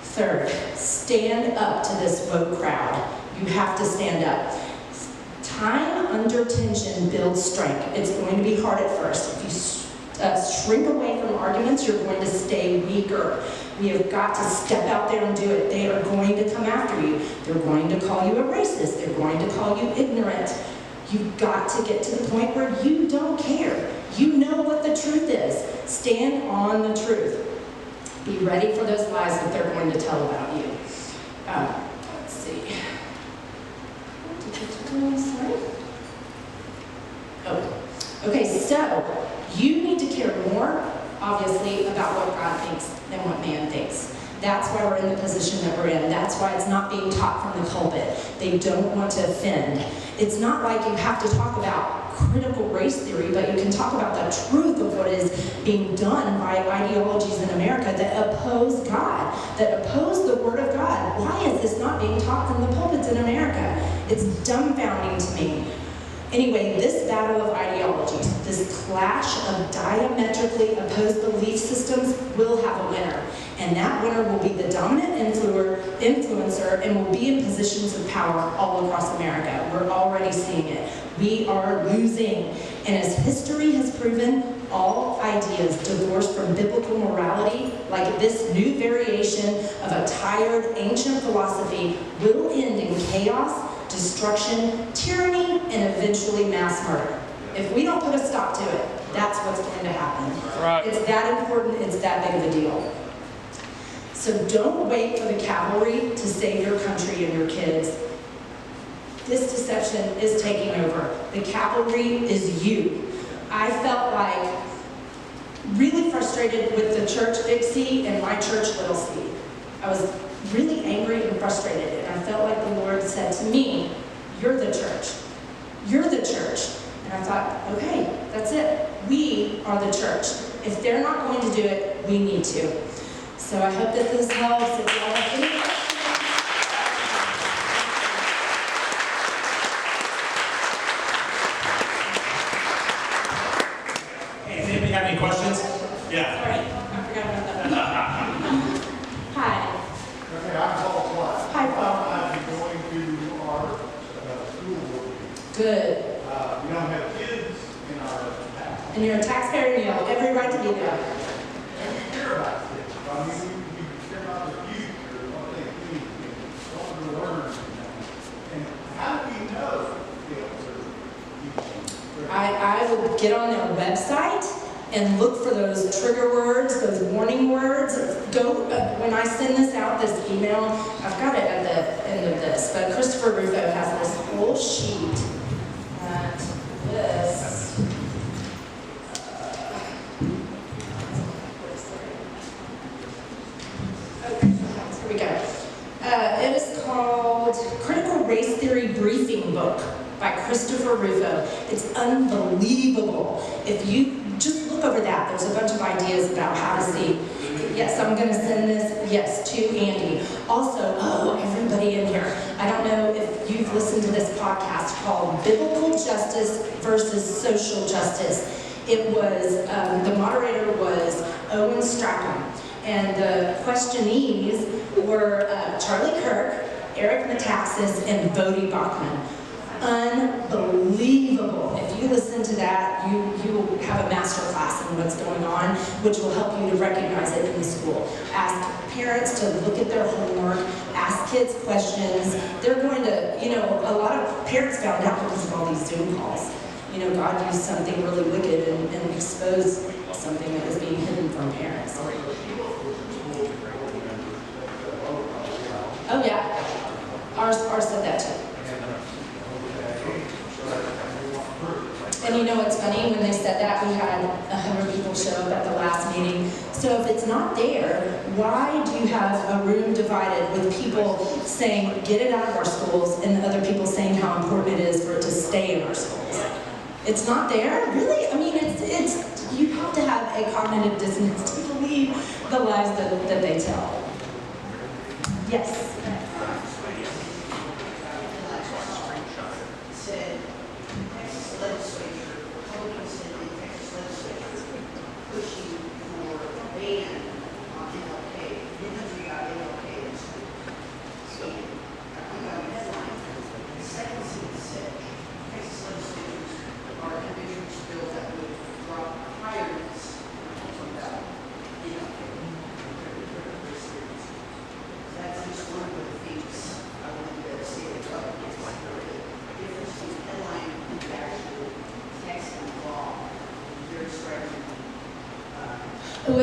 Speaker 6: Third, stand up to this woke crowd. You have to stand up. Time under tension builds strength. It's going to be hard at first. If you shrink away from arguments, you're going to stay weaker. We have got to step out there and do it. They are going to come after you. They're going to call you a racist. They're going to call you ignorant. You've got to get to the point where you don't care. You know what the truth is. Stand on the truth. Be ready for those lies that they're going to tell about you. Let's see. Sorry. Oh. Okay, so you need to care more, obviously, about what God thinks than what man thinks. That's why we're in the position that we're in. That's why it's not being taught from the pulpit. They don't want to offend. It's not like you have to talk about critical race theory, but you can talk about the truth of what is being done by ideologies in America that oppose God, that oppose the Word of God. Why is this not being taught from the pulpits in America? It's dumbfounding to me. Anyway, this battle of ideologies, this clash of diametrically opposed belief systems will have a winner. And that winner will be the dominant influencer and will be in positions of power all across America. We're already seeing it. We are losing. And as history has proven, all ideas divorced from biblical morality, like this new variation of a tired ancient philosophy, will end in chaos, destruction, tyranny, and eventually mass murder. If we don't put a stop to it, that's what's going to happen.
Speaker 3: Right.
Speaker 6: It's that important, it's that big of a deal. So don't wait for the cavalry to save your country and your kids. This deception is taking over. The cavalry is you. I felt like really frustrated with the church Big C and my church Little C. I was really angry and frustrated, and I felt like the Lord said to me, you're the church. You're the church. And I thought, okay, that's it. We are the church. If they're not going to do it, we need to. So I hope that this helps. If you all have any questions.
Speaker 4: Hey, if anybody
Speaker 6: Good.
Speaker 3: We don't have kids in our tax.
Speaker 6: And you're a taxpayer and you have every right to be there.
Speaker 3: And we care about kids. I mean, we care about the future, what they think, and what to learn. And how do we know if they're teaching?
Speaker 6: I would get on their website and look for those trigger words, those warning words. Go, when I send this out, this email, I've got it at the end of this, but Christopher Rufo has this whole sheet. And this, okay, here we go. It is called Critical Race Theory Briefing Book by Christopher Rufo. It's unbelievable. If you just look over that, there's a bunch of ideas about how to see. Yes, I'm going to send this, yes, to Andy. Also, everybody in here, I don't know if you've listened to this podcast called Biblical Justice versus Social Justice. It was, the moderator was Owen Strachan, and the questionees were Charlie Kirk, Eric Metaxas, and Bodie Bachman. Unbelievable. If you listen to that, you will have a master class in what's going on, which will help you to recognize it in the school. Ask parents to look at their homework, ask kids questions. They're going to, a lot of parents found out because of all these Zoom calls. God used something really wicked and exposed something that was being hidden from parents. Oh yeah, ours said that too. And you know what's funny? When they said that, we had 100 people show up at the last meeting. So if it's not there, why do you have a room divided with people saying, get it out of our schools, and other people saying how important it is for it to stay in our schools? It's not there? Really? I mean, it's you have to have a cognitive dissonance to believe the lies that they tell. Yes?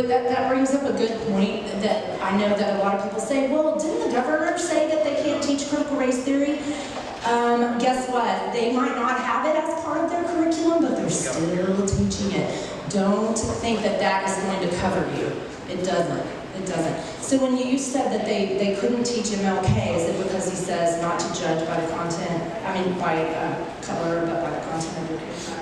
Speaker 6: That brings up a good point that I know that a lot of people say, well, didn't the governor say that they can't teach critical race theory? Guess what? They might not have it as part of their curriculum, but they're still teaching it. Don't think that that is going to cover you. It doesn't. It doesn't. So when you said that they couldn't teach MLK, is it because he says not to judge by the content, by color, but by the content of your education?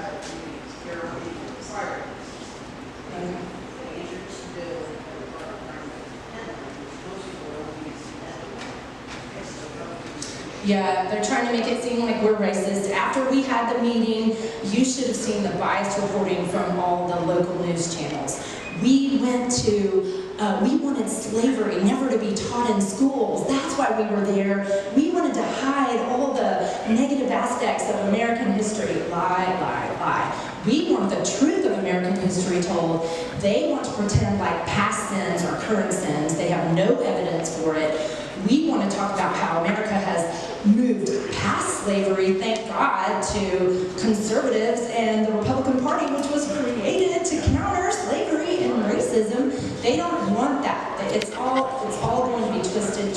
Speaker 6: Yeah, they're trying to make it seem like we're racist. After we had the meeting, you should have seen the biased reporting from all the local news channels. We wanted slavery never to be taught in schools. That's why we were there. We wanted to hide all the negative aspects of American history. Lie, lie, lie. We want the truth of American history told. They want to pretend like past sins are current sins. They have no evidence for it. We want to talk about how America has moved past slavery, thank God, to conservatives and the Republican Party, which was created to counter slavery and racism. They don't want that. It's all going to be twisted.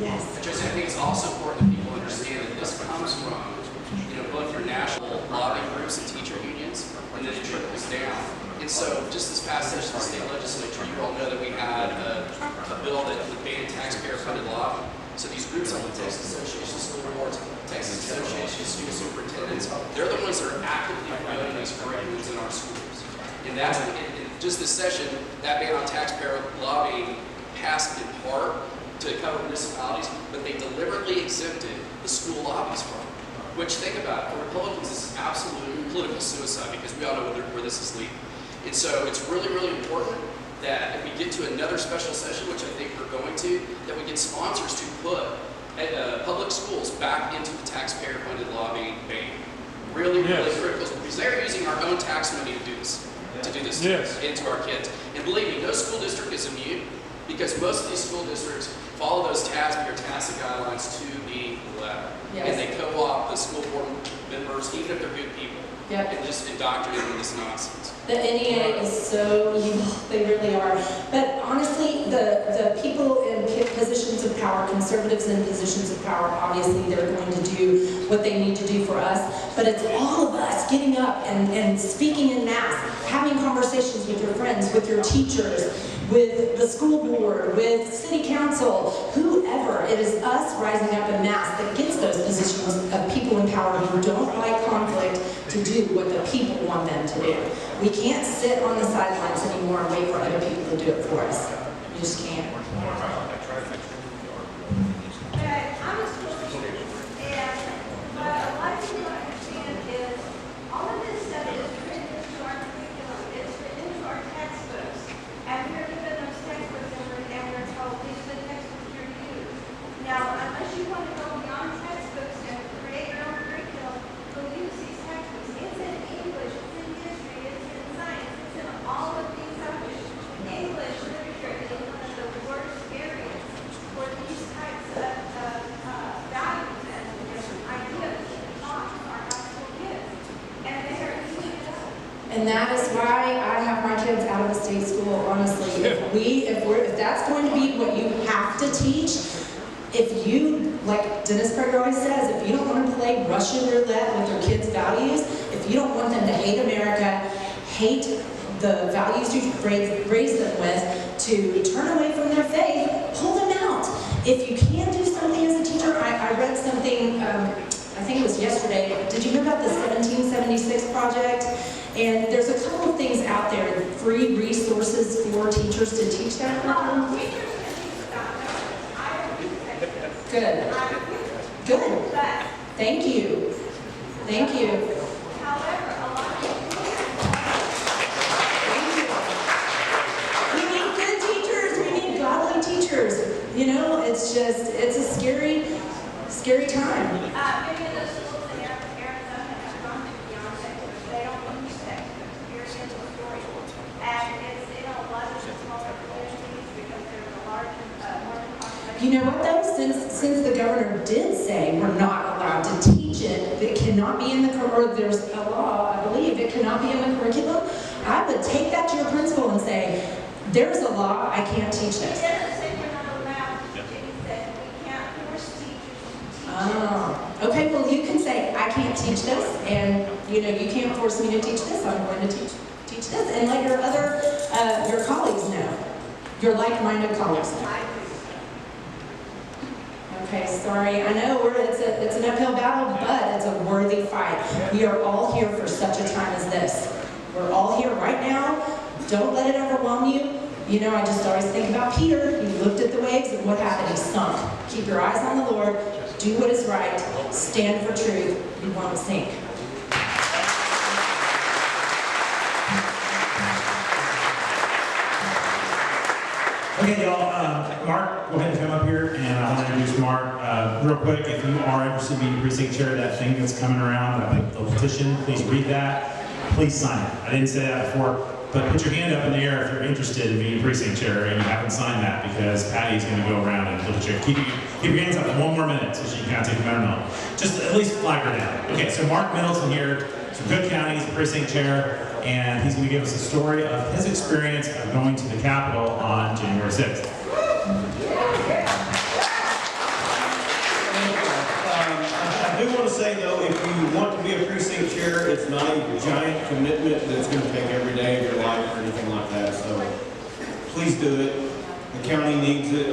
Speaker 6: Yes.
Speaker 7: Traci, I think it's also important that people understand that this comes from, both your national lobbying groups and teacher unions, and then it trickles down. And so, just this past session of the state legislature, you all know that we had a bill that banned taxpayer-funded lobbying. So these groups like the Texas Association of School Boards, Texas Association of Student Superintendents, they're the ones that are actively promoting these curriculums in our schools. And that's in just this session, that ban on taxpayer lobbying passed in part to cover municipalities, but they deliberately exempted the school lobbies from it. Which, think about it, for Republicans, this is absolute political suicide because we all know where this is leading. And so it's really, really important that if we get to another special session, which I think we're going to, that we get sponsors to put public schools back into the taxpayer-funded lobbying vein. Really, really critical, because they're using our own tax money to do this, into our kids. And believe me, no school district is immune, because most of these school districts follow those TASB or TACIT guidelines to the letter.
Speaker 6: Yes.
Speaker 7: And they co-opt the school board members, even if they're good people, and just indoctrinate them in this nonsense.
Speaker 6: The NEA is so evil, they really are. But honestly, the people in positions of power, conservatives in positions of power, obviously they're going to do what they need to do for us. But it's all of us getting up and speaking in mass, having conversations with your friends, with your teachers, with the school board, with city council, whoever. It is us rising up in mass that gets those positions of people in power who don't like conflict to do what the people want them to do. We can't sit on the sidelines anymore and wait for other people to do it for us. You just can't.
Speaker 5: I'm a school teacher, and what a lot of people don't understand is all of this stuff is written into our curriculum. It's written into our textbooks. And we're given those textbooks and we're told these are the textbooks you're to use. Now, unless you want to go beyond textbooks and create your own curriculum, go use these textbooks. It's in English, it's in history, it's in science, it's in all of these subjects. English literature is one of the worst areas for these types of values and ideas to be taught to our high school kids. And they are eating it up.
Speaker 6: And that is why I have my kids out of the state school, honestly. If that's going to be what you have to teach, if you, like Dennis Prager always says, if you don't want to play Russian roulette with your kids' values, if you don't want them to hate America, hate the values you've raised them with, to turn away from their faith, pull them out. If you can do something as a teacher, I read something, I think it was yesterday. Did you hear about the 1776 project? And there's a couple of things out there, free resources for teachers to teach that curriculum.
Speaker 5: Teachers can teach without notice. I don't use textbooks.
Speaker 6: Good.
Speaker 5: I'm a teacher.
Speaker 6: Good.
Speaker 5: But,
Speaker 6: Thank you. Thank you.
Speaker 5: however, a lot of people
Speaker 6: Thank you. We need good teachers. We need godly teachers. You know, it's a scary time.
Speaker 5: many of those schools in Arizona have gone beyond textbooks. They don't use textbooks. Period. End of story. And it's in a lot of the smaller communities because there's a large, more population.
Speaker 6: You know what though? Since the governor did say we're not allowed to teach it, it cannot be in the or there's a law, I believe, it cannot be in the curriculum. I would take that to your principal and say, there's a law, I can't teach
Speaker 5: It
Speaker 6: this.
Speaker 5: doesn't say we're not allowed to teach it. It says we can't force teachers to teach it.
Speaker 6: Oh, okay, well you can say, I can't teach this, and you know, you can't force me to teach this, I'm going to teach this, and let your other, your colleagues know, your like-minded colleagues know. Okay, sorry, I know it's an uphill battle, but it's a worthy fight. We are all here for such a time as this. We're all here right now, don't let it overwhelm you. You know, I just always think about Peter. He looked at the waves and what happened? He sunk. Keep your eyes on the Lord. Do what is right. Stand for truth. You won't sink.
Speaker 4: Okay, y'all, Mark, go ahead and come up here, and I want to introduce Mark. Real quick, if you are interested in being precinct chair, that thing that's coming around, the petition, please read that. Please sign it. I didn't say that before, but put your hand up in the air if you're interested in being precinct chair and you haven't signed that, because Patty's going to go around and put the chair. Keep your hands up 1 more minute so she can kind of take the matter. Just at least flag her down. Okay, so Mark Middleton here from Cook County, he's the precinct chair, and he's going to give us a story of his experience of going to the Capitol on January 6th.
Speaker 3: I do want to say, though, if you want to be a precinct chair, it's not a giant commitment that's going to take every day of your life or anything like that. So please do it. The county needs it.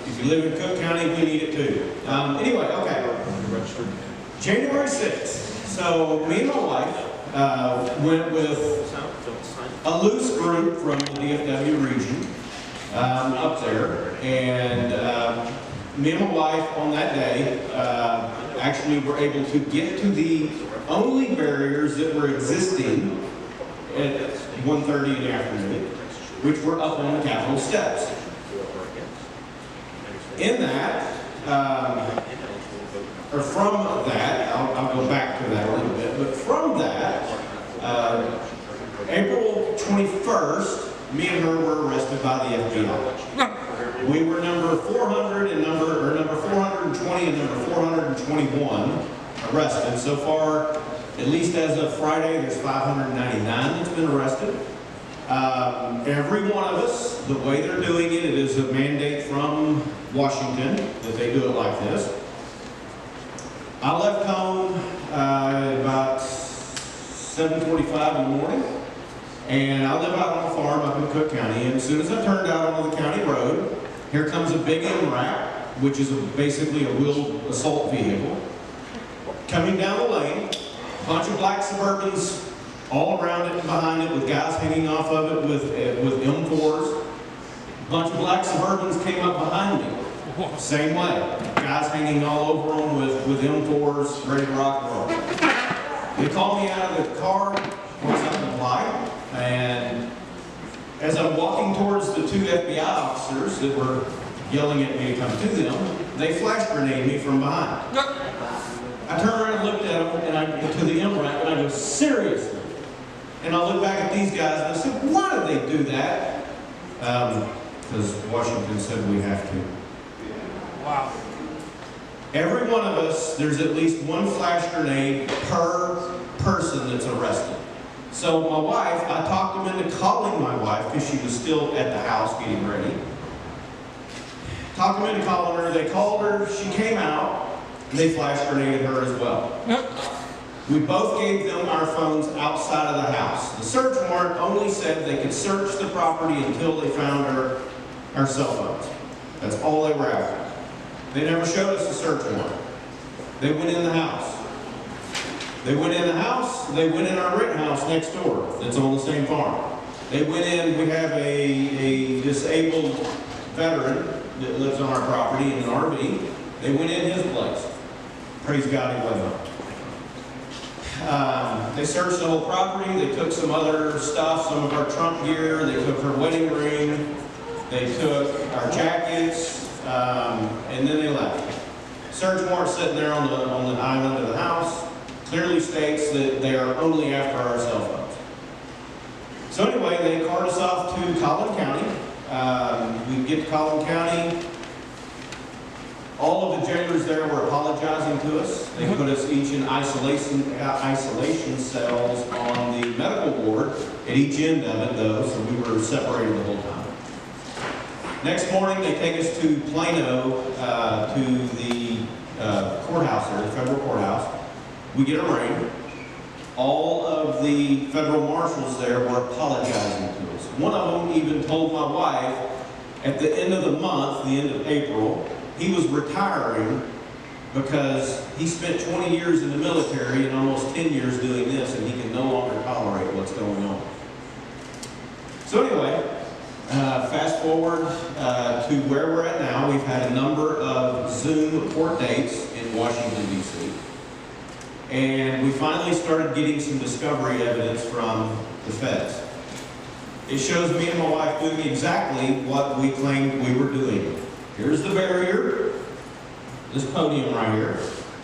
Speaker 3: If you live in Cook County, we need it too. Anyway, okay. January 6th. So me and my wife went with a loose group from the DFW region up there, and me and my wife on that day actually were able to get to the only barriers that were existing at 1:30 in the afternoon, which were up on the Capitol steps. In that, or from that, I'll go back to that a little bit, but from that, April 21st, me and her were arrested by the FBI. We were number 400 and number 420 and number 421 arrested. So far, at least as of Friday, there's 599 that's been arrested. Every one of us, the way they're doing it, it is a mandate from Washington that they do it like this. I left home about 7:45 in the morning, and I live out on a farm up in Cook County, and as soon as I turned out onto the county road, here comes a big MRAP, which is basically a wheeled assault vehicle, coming down the lane, a bunch of black Suburbans all around it and behind it with guys hanging off of it with M4s. A bunch of black Suburbans came up behind me. Same way. Guys hanging all over them with M4s, ready to rock and roll. They called me out of the car for something to apply, and as I'm walking towards the two FBI officers that were yelling at me to come to them, they flash grenade me from behind. I turned around and looked at them, and I to the MRAP, and I go, seriously? And I look back at these guys, and I said, why did they do that? Because Washington said we have to.
Speaker 8: Wow.
Speaker 3: Every one of us, there's at least one flash grenade per person that's arrested. So my wife, I talked them into calling my wife because she was still at the house getting ready. Talked them into calling her. They called her. She came out. And they flash grenaded her as well. We both gave them our phones outside of the house. The search warrant only said they could search the property until they found our cell phones. That's all they were after. They never showed us a search warrant. They went in the house. They went in the house, they went in our rent house next door that's on the same farm. They went in, we have a disabled veteran that lives on our property in an RV. They went in his place. Praise God he wasn't. They searched the whole property. They took some other stuff, some of our trunk gear. They took her wedding ring. They took our jackets, and then they left. Search warrant sitting there on the island of the house clearly states that they are only after our cell phones. So anyway, they carted us off to Collin County. We get to Collin County. All of the jailers there were apologizing to us. They put us each in isolation cells on the medical ward at each end of it, though, so we were separated the whole time. Next morning, they take us to Plano, to the courthouse there, the federal courthouse. We get arraigned. All of the federal marshals there were apologizing to us. One of them even told my wife at the end of the month, the end of April, he was retiring because he spent 20 years in the military and almost 10 years doing this, and he can no longer tolerate what's going on. So anyway, fast forward to where we're at now. We've had a number of Zoom court dates in Washington, D.C. And we finally started getting some discovery evidence from the feds. It shows me and my wife doing exactly what we claimed we were doing. Here's the barrier, this podium right here.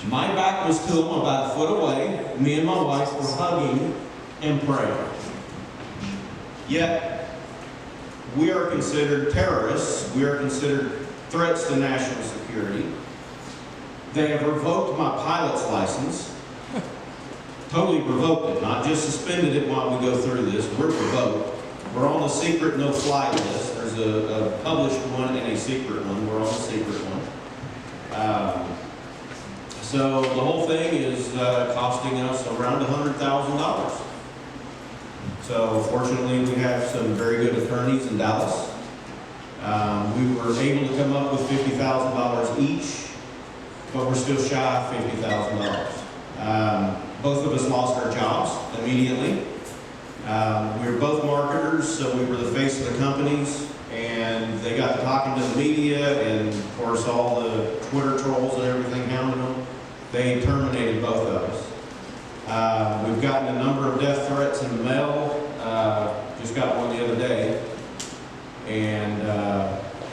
Speaker 3: My back was to them about a foot away. Me and my wife were hugging and praying. Yet, we are considered terrorists. We are considered threats to national security. They have revoked my pilot's license. Totally revoked it, not just suspended it while we go through this. We're revoked. We're on the secret no-fly list. There's a published one and a secret one. We're on the secret one. So the whole thing is costing us around $100,000. So fortunately, we have some very good attorneys in Dallas. We were able to come up with $50,000 each, but we're still shy of $50,000. Both of us lost our jobs immediately. We were both marketers, so we were the face of the companies, and they got to talking to the media, and of course all the Twitter trolls and everything hounding them. They terminated both of us. We've gotten a number of death threats in the mail. Just got one the other day. And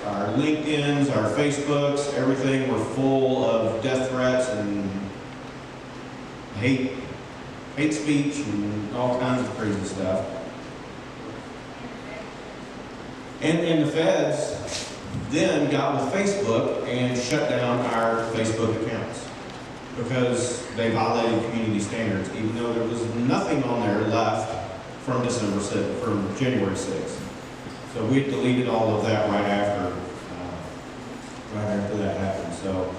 Speaker 3: our LinkedIn's, our
Speaker 8: Facebooks, everything were full of death threats and hate speech and all kinds of crazy stuff. And the feds then got with Facebook and shut down our Facebook accounts because they violated community standards, even though there was nothing on there left from from January 6th. So we deleted all of that right after that happened. So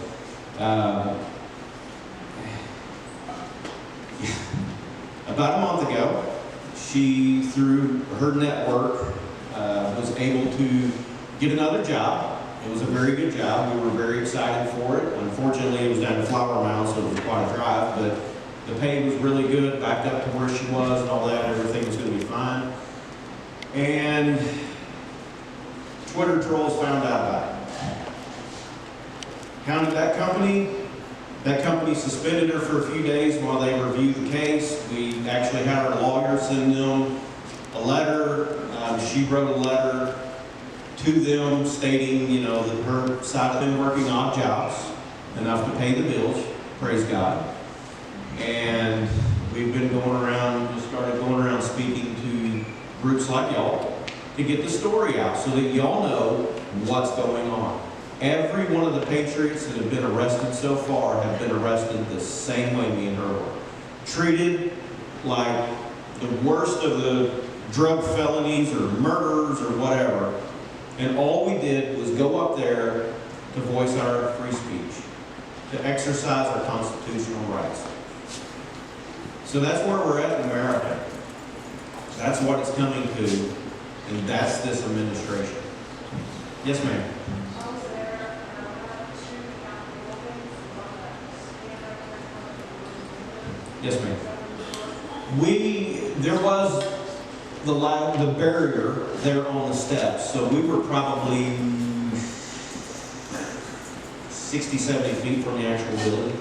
Speaker 8: about a month ago, she, through her network, was able to get another job. It was a very good job. We were very excited for it. Unfortunately, it was down to Flower Mound, so it was quite a drive, but the pay was really good, backed up to where she was and all that. Everything was going to be fine. And Twitter trolls found out about it. Counted that company. That company suspended her for a few days while they reviewed the case. We actually had our lawyer send them a letter. She wrote a letter to them stating, you know, that her side had been working odd jobs, enough to pay the bills, praise God. And we've been just started going around speaking to groups like y'all to get the story out so that y'all know what's going on. Every one of the patriots that have been arrested so far have been arrested the same way me and her were. Treated like the worst of the drug felonies or murderers or whatever. And all we did was go up there to voice our free speech, to exercise our constitutional rights. So that's where we're at in America. That's what it's coming to, and that's this administration. Yes, ma'am. Yes, ma'am. There was the barrier there on the steps, so we were probably 60, 70 feet from the actual building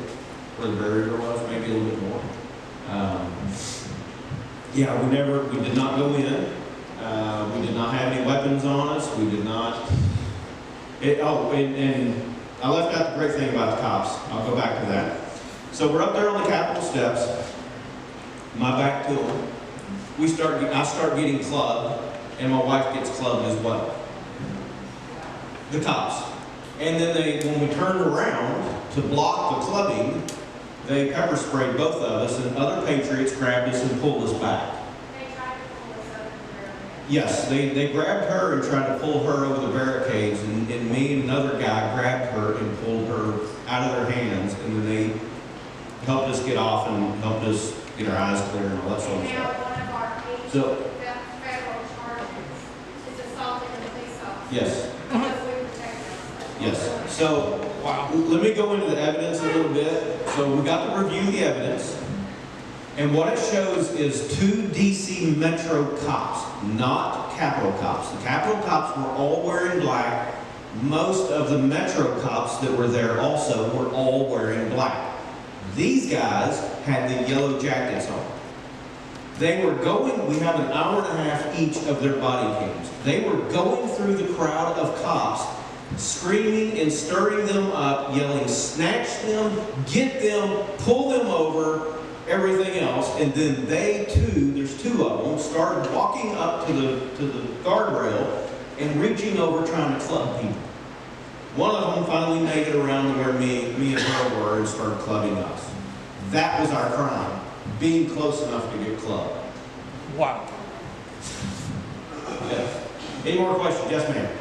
Speaker 8: where the barrier was, maybe a little bit more. Yeah, we did not go in. We did not have any weapons on us. We did not. And I left out the great thing about the cops. I'll go back to that. So we're up there on the Capitol steps. My back to them. I start getting clubbed, and my wife gets clubbed as well. The cops. And then when we turned around to block the clubbing, they pepper sprayed both of us, and other patriots grabbed us and pulled us back.
Speaker 5: They tried to pull us up in the barricade.
Speaker 8: Yes, they grabbed her and tried to pull her over the barricades, and me and another guy grabbed her and pulled her out of their hands, and then they helped us get off and helped us get our eyes clear and all that sort of
Speaker 5: Now,
Speaker 8: stuff.
Speaker 5: one of our
Speaker 8: So-
Speaker 5: federal charges is assaulting a police officer.
Speaker 8: Yes,
Speaker 5: Because we protect ourselves.
Speaker 8: yes. So, let me go into the evidence a little bit. So we got to review the evidence. And what it shows is 2 DC Metro cops, not Capitol cops. The Capitol cops were all wearing black. Most of the Metro cops that were there also were all wearing black. These guys had the yellow jackets on. They were going, we have an hour and a half each of their body cams. They were going through the crowd of cops, screaming and stirring them up, yelling, snatch them, get them, pull them over, everything else. And then they too, there's 2 of them, started walking up to the guardrail and reaching over trying to club people. One of them finally made it around to where me and her were and started clubbing us. That was our crime, being close enough to get clubbed.
Speaker 9: Wow.
Speaker 8: Yes. Any more questions? Yes, ma'am.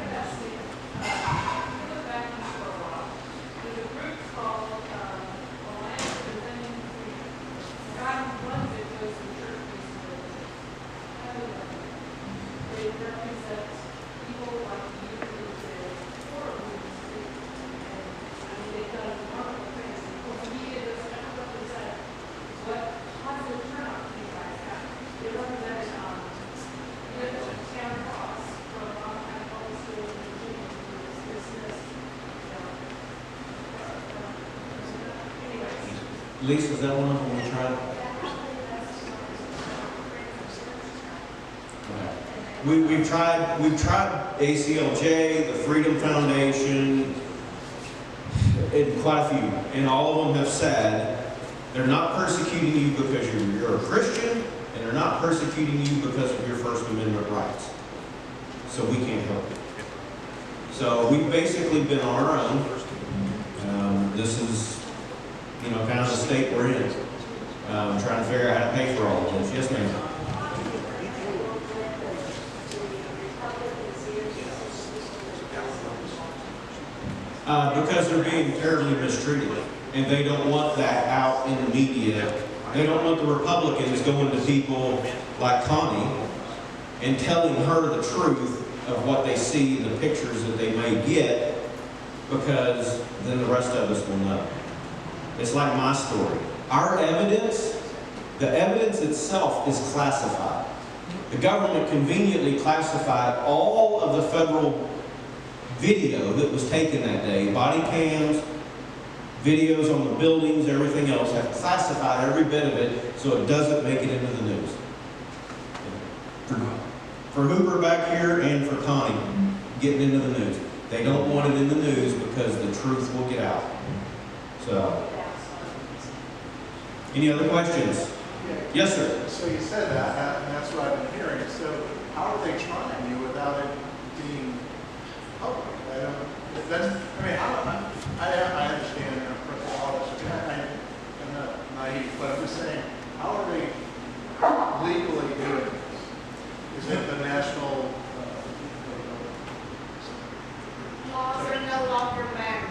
Speaker 8: Lisa, is that one of them we tried? Okay. We've tried ACLJ, the Freedom Foundation, quite a few, and all of them have said they're not persecuting you because you're a Christian, and they're not persecuting you because of your First Amendment rights. So we can't help you. So we've basically been on our own. This is, kind of the state we're in. Trying to figure out how to pay for all of this. Yes, ma'am. Because they're being terribly mistreated, and they don't want that out in the media. They don't want the Republicans going to people like Konni and telling her the truth of what they see in the pictures that they may get, because then the rest of us will know. It's like my story. Our evidence, the evidence itself is classified. The government conveniently classified all of the federal video that was taken that day, body cams, videos on the buildings, everything else, have classified every bit of it so it doesn't make it into the news. For Hoover back here and for Konni getting into the news. They don't want it in the news because the truth will get out. So, any other questions? Yes, sir.
Speaker 9: So you said that, and that's what I've been hearing. So how are they trying you without it being public? I understand in a principle all this. I'm not naive, but I'm just saying, how are they legally doing this? Is it the national
Speaker 5: Laws are no longer matter.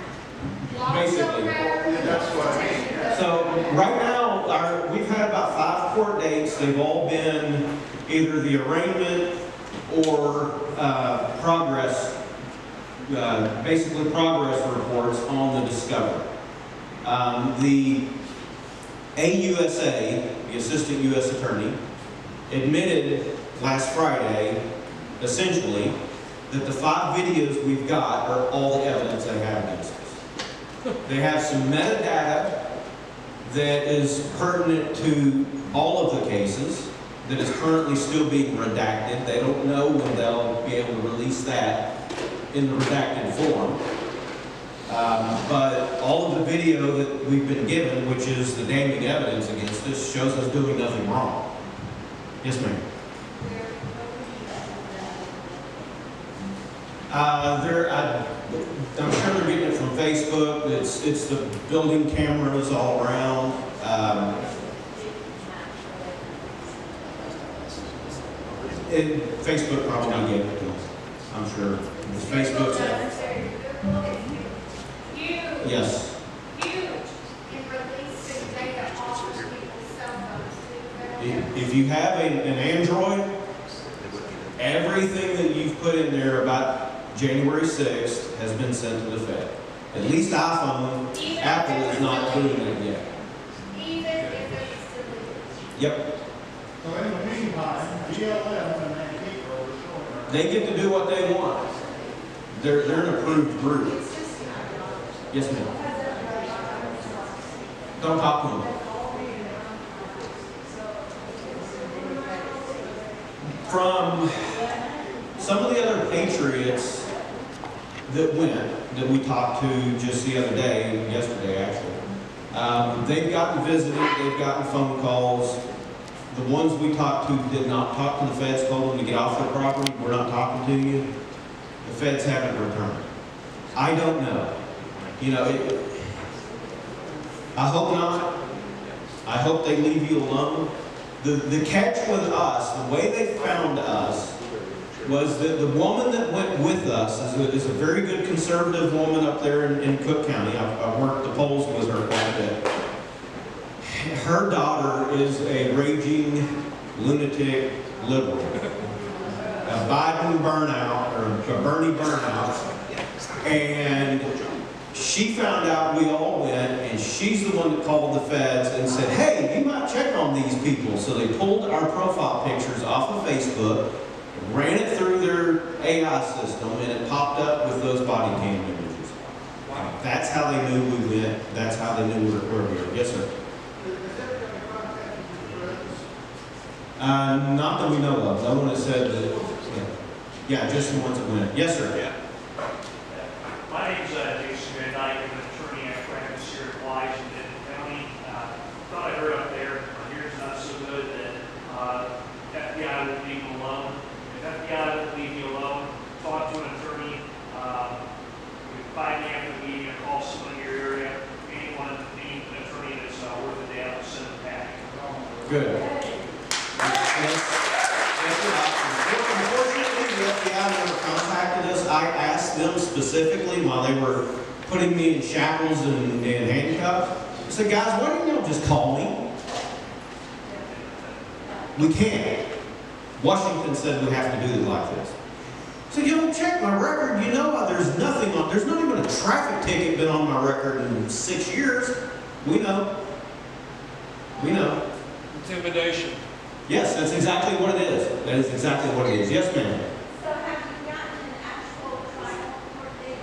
Speaker 8: Basically.
Speaker 9: Yeah, that's what I mean. Yeah.
Speaker 8: So right now, we've had about 5 court dates. They've all been either the arraignment or basically progress reports on the discovery. The AUSA, the Assistant U.S. Attorney, admitted last Friday, essentially, that the 5 videos we've got are all the evidence they have against us. They have some metadata that is pertinent to all of the cases that is currently still being redacted. They don't know when they'll be able to release that in the redacted form. But all of the video that we've been given, which is the damning evidence against us, shows us doing nothing wrong. Yes, ma'am. I'm sure they're getting it from Facebook. It's the building cameras all around. And Facebook probably gave it to us, I'm sure. It's Facebook's. Yes.
Speaker 5: Huge in releasing data off of people's cell phones.
Speaker 8: If you have an Android, everything that you've put in there about January 6th has been sent to the Fed. At least iPhone, Apple is not doing it yet.
Speaker 5: Even if it's deleted.
Speaker 8: Yep.
Speaker 9: So in the meantime, BLM and Antifa are showing
Speaker 8: They get to do what they want. They're an approved group. Yes, ma'am. Don't talk to them. From some of the other patriots that that we talked to just the other day, yesterday actually, they've gotten visited, they've gotten phone calls. The ones we talked to did not talk to the feds, told them to get off their property. We're not talking to you. The feds haven't returned. I don't know. I hope not. I hope they leave you alone. The catch with us, the way they found us, was that the woman that went with us is a very good conservative woman up there in Cook County. I've worked the polls with her quite a bit. Her daughter is a raging lunatic liberal, a Biden burnout, or a Bernie burnout, and she found out we all went, and she's the one that called the feds and said, hey, you might check on these people. So they pulled our profile pictures off of Facebook, ran it through their AI system, and it popped up with those body cam images. That's how they knew we went. That's how they knew where we were. Yes, sir. Not that we know of. No one has said that. Yeah, just the ones that went. Yes, sir.
Speaker 10: My name's Jason Goodnight. I'm an attorney at Friday after the meeting, I call someone in your area, anyone, any attorney that's worth a day, I'll send them back.
Speaker 8: Good. Unfortunately, the FBI never contacted us. I asked them specifically while they were putting me in shackles and handcuffs. I said, guys, why don't y'all just call me? We can't. Washington said we have to do it like this. So you don't check my record, you know there's nothing on, there's not even a traffic ticket been on my record in 6 years. We know. We know.
Speaker 10: Intimidation.
Speaker 8: Yes, that's exactly what it is. That is exactly what it is. Yes, ma'am.
Speaker 5: So have you gotten an actual trial court date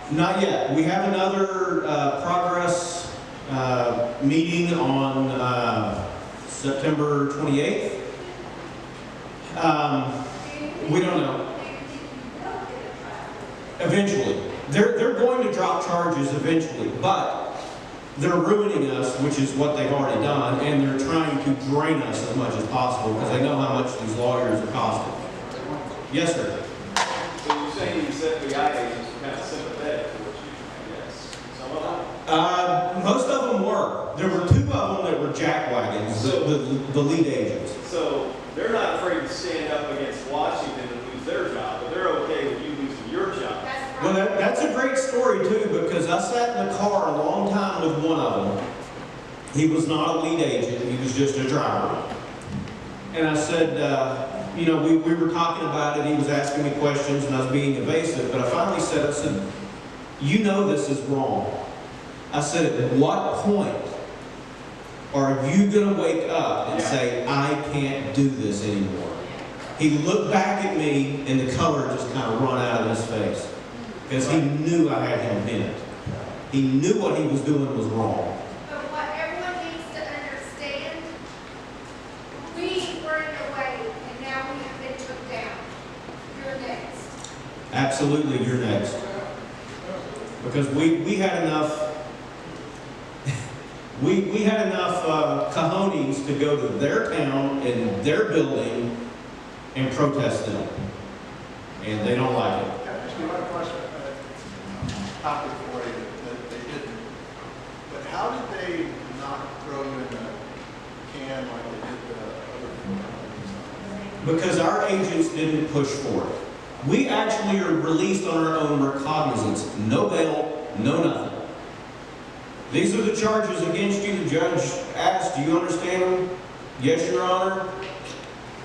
Speaker 5: yet?
Speaker 8: Not yet. We have another progress meeting on September 28th. We don't know. Eventually. They're going to drop charges eventually, but they're ruining us, which is what they've already done, and they're trying to drain us as much as possible because they know how much these lawyers are costing. Yes, sir.
Speaker 11: So you're saying these FBI agents are kind of sympathetic to what you do, I guess. Some of them?
Speaker 8: Most of them were. There were 2 of them that were jackwagons, the lead agents.
Speaker 11: So they're not afraid to stand up against Washington and lose their job, but they're okay with you losing your job.
Speaker 8: Well, that's a great story, too, because I sat in the car a long time with one of them. He was not a lead agent. He was just a driver. And I said, you know, we were talking about it. He was asking me questions, and I was being evasive. But I finally said, you know this is wrong. I said, at what point are you going to wake up and say, I can't do this anymore? He looked back at me, and the color just kind of run out of his face. Because he knew I had him pinned. He knew what he was doing was wrong.
Speaker 5: But what everyone needs to understand, we were in the way, and now we have been took down. You're next.
Speaker 8: Absolutely, you're next. Because we had enough, we had enough cojones to go to their town and their building and protest them. And they don't like it.
Speaker 9: Actually, one question, topic for you that they didn't. But how did they not throw you in the can like they did the other companies?
Speaker 8: Because our agents didn't push for it. We actually are released on our own recognizance. No bail, no nothing. These are the charges against you. The judge asked, do you understand them? Yes, Your Honor.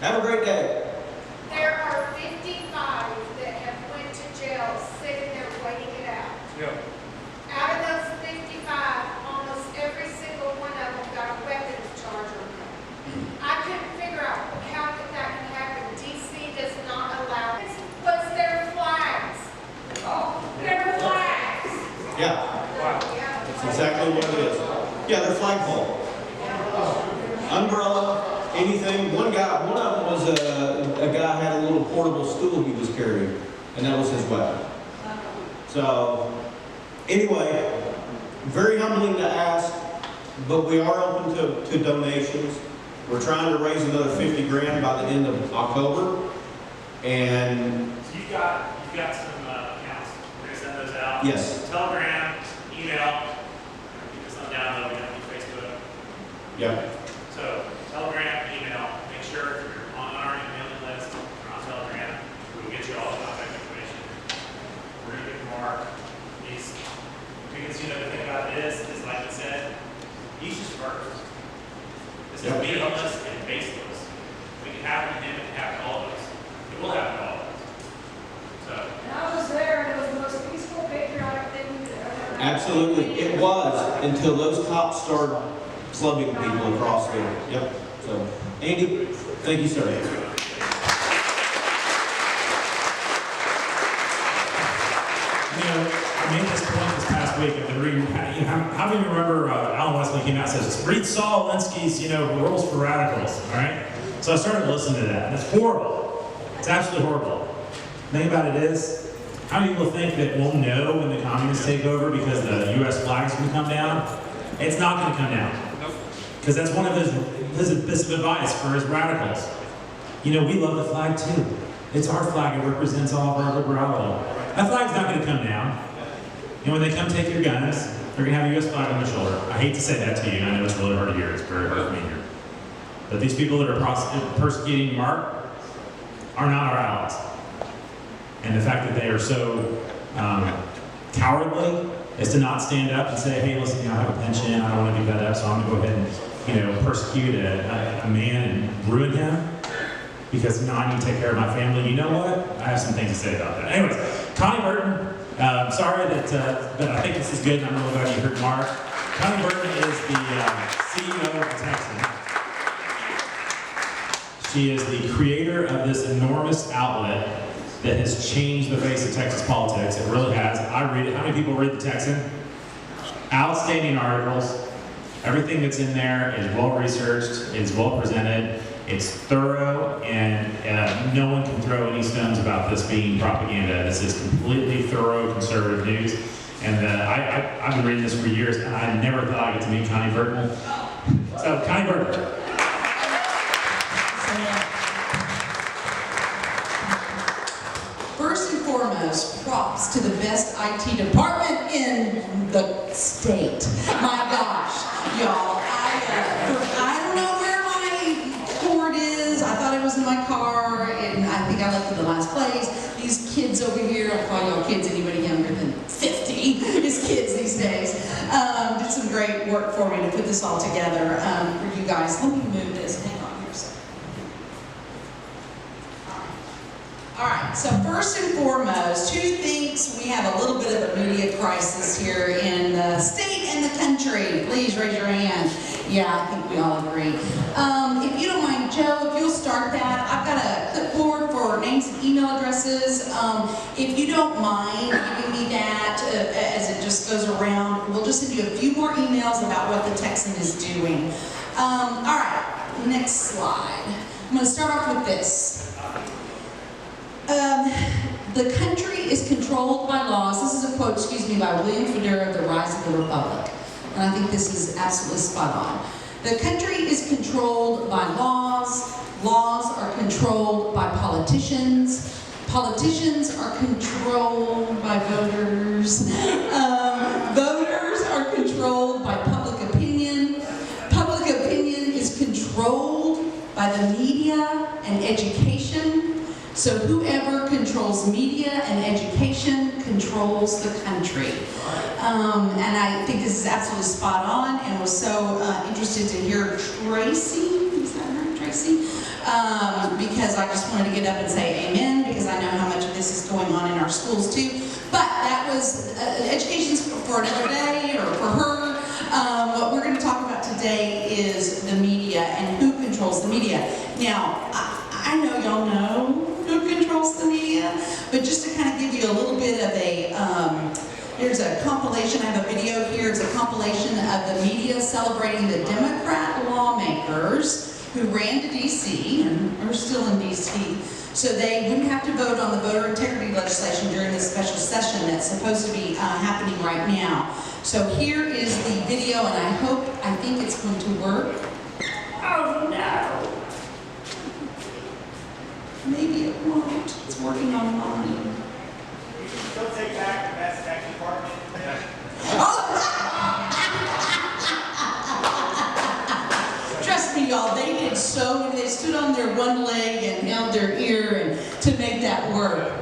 Speaker 8: Have a great day.
Speaker 5: There are 55 that have went to jail sitting there waiting it out.
Speaker 10: Yeah.
Speaker 5: Out of those 55, almost every single one of them got a weapons charge on them. I couldn't figure out how that can happen. DC does not allow it. Was their flags. Oh, their flags.
Speaker 8: Yeah.
Speaker 5: Yeah.
Speaker 8: That's exactly what it is. Yeah, they're flagpole. Umbrella, anything. One of them was a guy had a little portable stool he was carrying, and that was his weapon. So, anyway, very humbling to ask, but we are open to donations. We're trying to raise another 50 grand by the end of October, and
Speaker 10: So you've got some accounts. We're going to send those out.
Speaker 8: yes,
Speaker 10: Telegram, email, keep this on download, we don't need Facebook.
Speaker 8: yeah.
Speaker 10: So Telegram, email, make sure you're on our emailing list, you're on Telegram, we'll get you all the contact information. We're going to get Mark. Because, you know, the thing about this is, like he said, he's just first. This is meaningless and baseless. We can happen to him, it can happen to all of us. It will happen to all of us. So,
Speaker 5: And I was there, and it was the most peaceful, patriotic thing you could ever imagine.
Speaker 8: Absolutely, it was until those cops started clubbing people across there. Yep. So, Andy, thank you, sir.
Speaker 4: You know, I made this point this past week of the reading. How do you remember Alan Wesley came out and says, read Saul Alinsky's, Rules for Radicals, all right? So I started listening to that, and it's horrible. It's absolutely horrible. The thing about it is, how many people think that we'll know when the communists take over because the U.S. flag's going to come down? It's not going to come down. Because that's one of his bits of advice for his radicals. You know, we love the flag too. It's our flag. It represents all of our liberality. That flag's not going to come down.
Speaker 10: And when they come take your guns, they're going to have a U.S. flag on their shoulder. I hate to say that to you, and I know it's really hard to hear. It's very hard for me to hear. But these people that are persecuting Mark are not our allies. And the fact that they are so cowardly is to not stand up and say, hey, listen, I have a pension, I don't want to give that up, so I'm going to go ahead and persecute a man and ruin him because now I need to take care of my family. You know what? I have some things to say about that. Anyways, Konni Burton, sorry but I think this is good, and I'm really glad you heard Mark. Konni Burton is the CEO of the Texan. She is the creator of this enormous outlet that has changed the face of Texas politics. It really has. I read it. How many people read the Texan? Outstanding articles. Everything that's in there is well researched, is well presented, it's thorough, and no one can throw any stones about this being propaganda. This is completely thorough conservative news. And I've been reading this for years, and I never thought I'd get to meet Konni Burton. So, Konni Burton.
Speaker 12: First and foremost, props to the best IT department in the state. My gosh, y'all, I don't know where my cord is. I thought it was in my car, and I think I left it in the last place. These kids over here, I call y'all kids, anybody younger than 50 is kids these days, did some great work for me to put this all together for you guys. Let me move this. Hang on here a second. All right, so first and foremost, who thinks we have a little bit of a media crisis here in the state and the country? Please raise your hand. Yeah, I think we all agree. If you don't mind, Joe, if you'll start that. I've got a clipboard for names and email addresses. If you don't mind giving me that as it just goes around, we'll just send you a few more emails about what the Texan is doing. All right, next slide. I'm going to start off with this. The country is controlled by laws. This is a quote, by William Fedora, The Rise of the Republic. And I think this is absolutely spot on. The country is controlled by laws. Laws are controlled by politicians. Politicians are controlled by voters. Voters are controlled by public opinion. Public opinion is controlled by the media and education. So whoever controls media and education controls the country. And I think this is absolutely spot on, and was so interested to hear Traci, is that her, Traci? Because I just wanted to get up and say amen, because I know how much of this is going on in our schools too. But that was education's for another day, or for her. What we're going to talk about today is the media and who controls the media. Now, I know y'all know who controls the media, but just to kind of give you a little bit of a, here's a compilation, I have a video here, it's a compilation of the media celebrating the Democrat lawmakers who ran to D.C. and are still in D.C. so they wouldn't have to vote on the voter integrity legislation during this special session that's supposed to be happening right now. So here is the video, and I think it's going to work. Oh no! Maybe it won't. It's working on mine.
Speaker 10: Still take back the best tech department.
Speaker 12: Trust me, y'all, they did they stood on their one leg and held their ear and to make that work.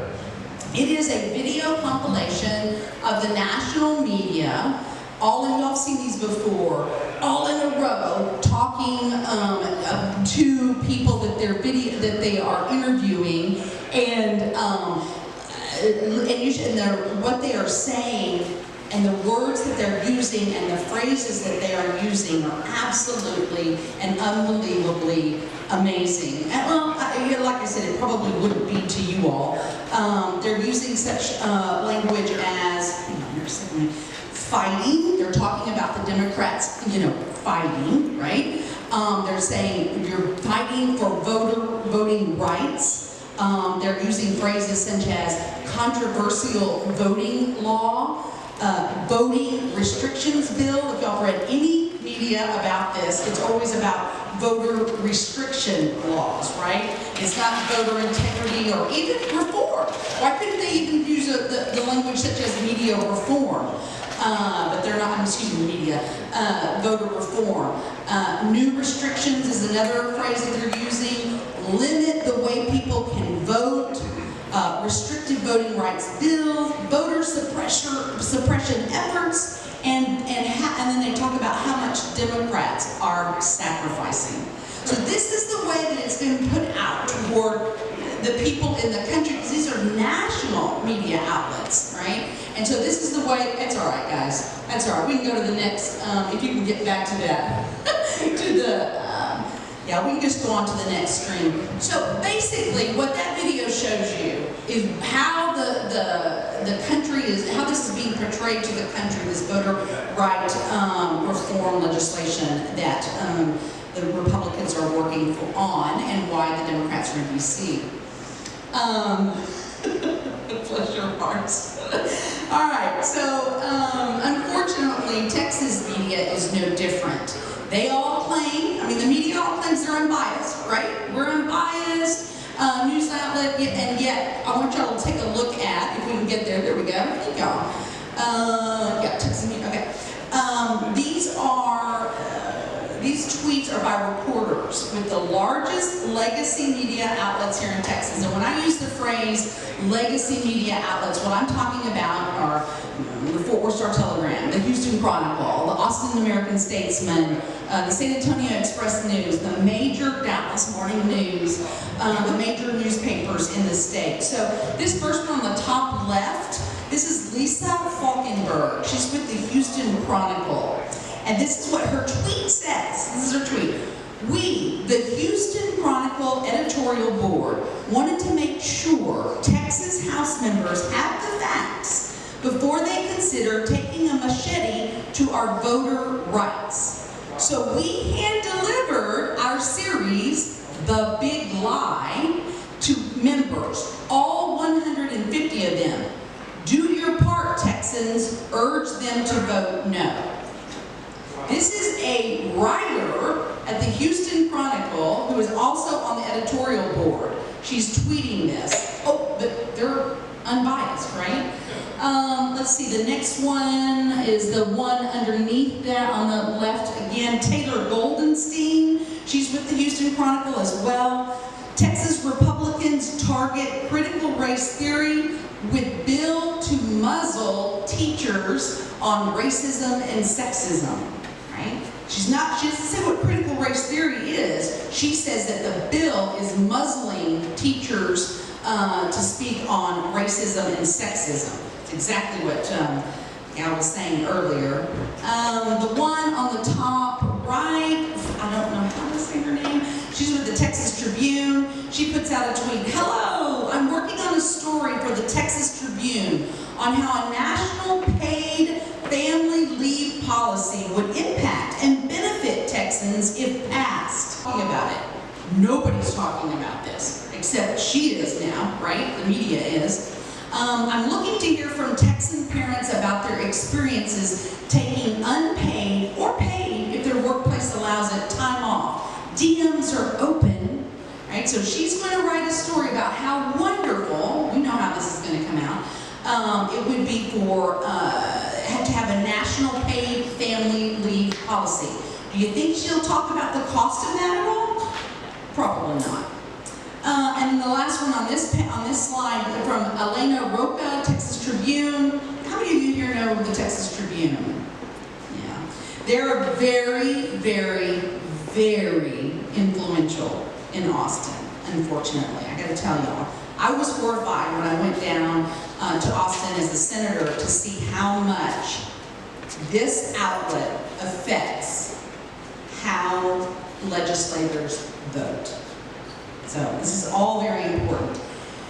Speaker 12: It is a video compilation of the national media. All of y'all have seen these before, all in a row, talking to people that they are interviewing, and what they are saying, and the words that they're using, and the phrases that they are using are absolutely and unbelievably amazing. And well, like I said, it probably wouldn't be to you all. They're using such language as, hang on here a second. Fighting, they're talking about the Democrats, fighting, right? They're saying you're fighting for voting rights. They're using phrases such as controversial voting law, voting restrictions bill. If y'all read any media about this, it's always about voter restriction laws, right? It's not voter integrity or even reform. Why couldn't they even use the language such as media reform? But they're not, excuse me, media, voter reform. New restrictions is another phrase that they're using. Limit the way people can vote. Restricted voting rights bills, voter suppression efforts, and then they talk about how much Democrats are sacrificing. So this is the way that it's been put out toward the people in the country, because these are national media outlets, right? And so this is the way. It's all right, guys. That's all right. We can go to the next. If you can get back to that, yeah, we can just go on to the next screen. So basically, what that video shows you is how the country is, how this is being portrayed to the country, this voter right reform legislation that the Republicans are working on, and why the Democrats are in D.C. Bless your hearts. All right, so unfortunately, Texas media is no different. They all claim, I mean, the media all claims they're unbiased, right? We're unbiased news outlet, and yet I want y'all to take a look at, if we can get there, we go. Thank y'all. Yeah, Texas media, okay. These tweets are by reporters with the largest legacy media outlets here in Texas. And when I use the phrase legacy media outlets, what I'm talking about are the Fort Worth Star-Telegram, the Houston Chronicle, the Austin American-Statesman, the San Antonio Express-News, the major Dallas Morning News, the major newspapers in the state. So this first one on the top left, this is Lisa Falkenberg. She's with the Houston Chronicle. And this is what her tweet says. This is her tweet. We, the Houston Chronicle editorial board, wanted to make sure Texas House members have the facts before they consider taking a machete to our voter rights. So we hand-delivered our series, The Big Lie, to members, all 150 of them. Do your part, Texans. Urge them to vote no. This is a writer at the Houston Chronicle who is also on the editorial board. She's tweeting this. Oh, but they're unbiased, right? Let's see, the next one is the one underneath that on the left. Again, Taylor Goldenstein. She's with the Houston Chronicle as well. Texas Republicans target critical race theory with bill to muzzle teachers on racism and sexism. Right? She doesn't say what critical race theory is. She says that the bill is muzzling teachers to speak on racism and sexism. It's exactly what I was saying earlier. The one on the top right, I don't know how to say her name. She's with the Texas Tribune. She puts out a tweet. Hello, I'm working on a story for the Texas Tribune on how a national paid family leave policy would impact and benefit Texans if passed. Talking about it. Nobody's talking about this, except she is now, right? The media is. I'm looking to hear from Texan parents about their experiences taking unpaid or paid, if their workplace allows it, time off. DMs are open, right? So she's going to write a story about how wonderful, we know how this is going to come out, it would be for to have a national paid family leave policy. Do you think she'll talk about the cost of that at all? Probably not. And the last one on this slide from Elena Roca, Texas Tribune. How many of you here know the Texas Tribune? Yeah. They're very, very, very influential in Austin, unfortunately. I gotta tell y'all. I was horrified when I went down to Austin as a senator to see how much this outlet affects how legislators vote. So this is all very important.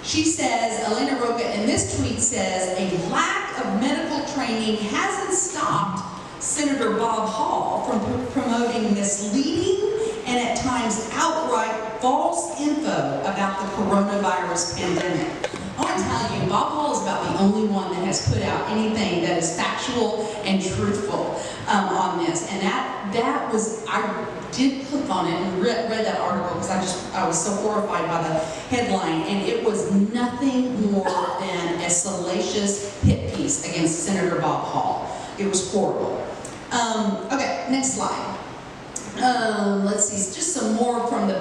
Speaker 12: She says, Elena Roca in this tweet says, a lack of medical training hasn't stopped Senator Bob Hall from promoting misleading and at times outright false info about the coronavirus pandemic. I want to tell you, Bob Hall is about the only one that has put out anything that is factual and truthful on this. And that was, I did click on it and read that article because I was so horrified by the headline, and it was nothing more than a salacious hit piece against Senator Bob Hall. It was horrible. Okay, next slide. Let's see, just some more from the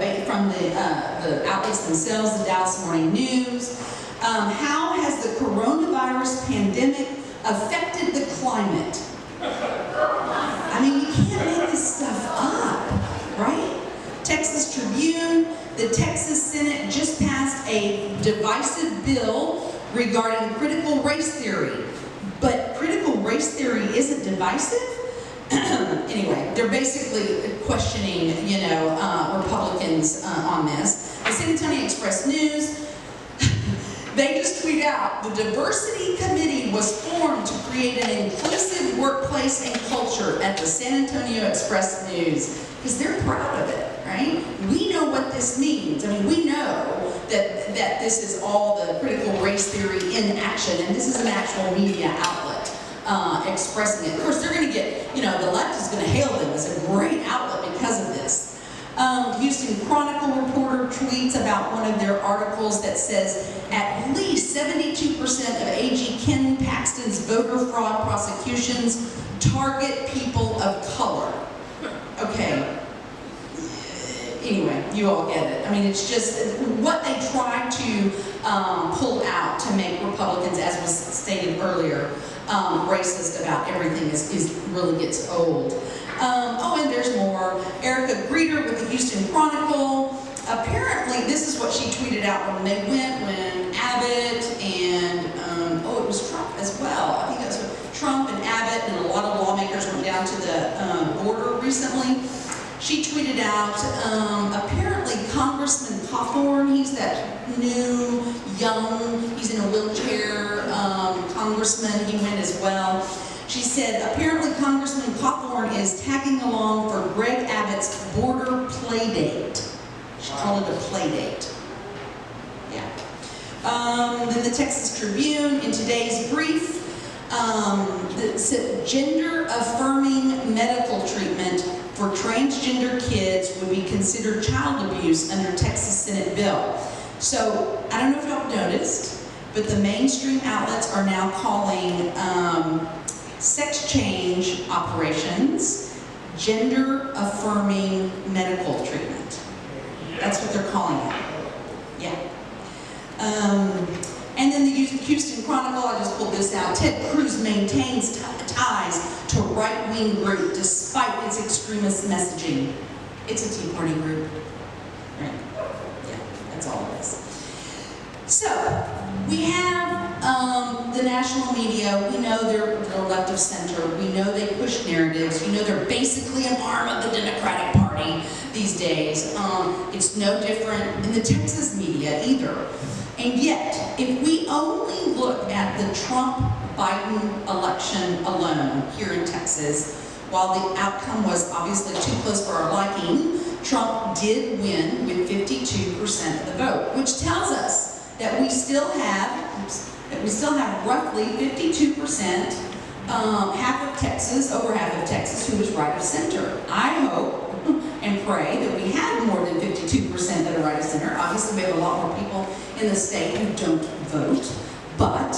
Speaker 12: outlets themselves, the Dallas Morning News. How has the coronavirus pandemic affected the climate? I mean, you can't make this stuff up, right? Texas Tribune, the Texas Senate just passed a divisive bill regarding critical race theory. But critical race theory isn't divisive? Anyway, they're basically questioning, Republicans on this. The San Antonio Express News, they just tweet out, the diversity committee was formed to create an inclusive workplace and culture at the San Antonio Express News. Because they're proud of it, right? We know what this means. I mean, we know that this is all the critical race theory in action, and this is an actual media outlet expressing it. Of course, they're going to get, the left is going to hail them as a great outlet because of this. Houston Chronicle reporter tweets about one of their articles that says at least 72% of A.G. Ken Paxton's voter fraud prosecutions target people of color. Okay. Anyway, you all get it. I mean, it's just what they try to pull out to make Republicans, as was stated earlier, racist about everything is really gets old. And there's more. Erica Greeter with the Houston Chronicle. Apparently, this is what she tweeted out when Abbott and, it was Trump as well. I think that's what Trump and Abbott and a lot of lawmakers went down to the border recently. She tweeted out, apparently Congressman Cawthorn, he's that new, young, he's in a wheelchair, congressman, he went as well. She said, apparently Congressman Cawthorn is tagging along for Greg Abbott's border play date. She called it a play date. Yeah. Then the Texas Tribune, in today's brief, said gender-affirming medical treatment for transgender kids would be considered child abuse under Texas Senate bill. So, I don't know if y'all have noticed, but the mainstream outlets are now calling sex change operations gender-affirming medical treatment. That's what they're calling it. Yeah. And then the Houston Chronicle, I just pulled this out. Ted Cruz maintains ties to right-wing group despite its extremist messaging. It's a Tea Party group. Right? Yeah, that's all it is. So, we have the national media. We know they're left of center. We know they push narratives. You know they're basically an arm of the Democratic Party these days. It's no different in the Texas media either. And yet, if we only look at the Trump-Biden election alone here in Texas, while the outcome was obviously too close for our liking, Trump did win with 52% of the vote, which tells us that we still have roughly 52%, half of Texas, over half of Texas, who is right of center. I hope and pray that we have more than 52% that are right of center. Obviously, we have a lot more people in the state who don't vote, but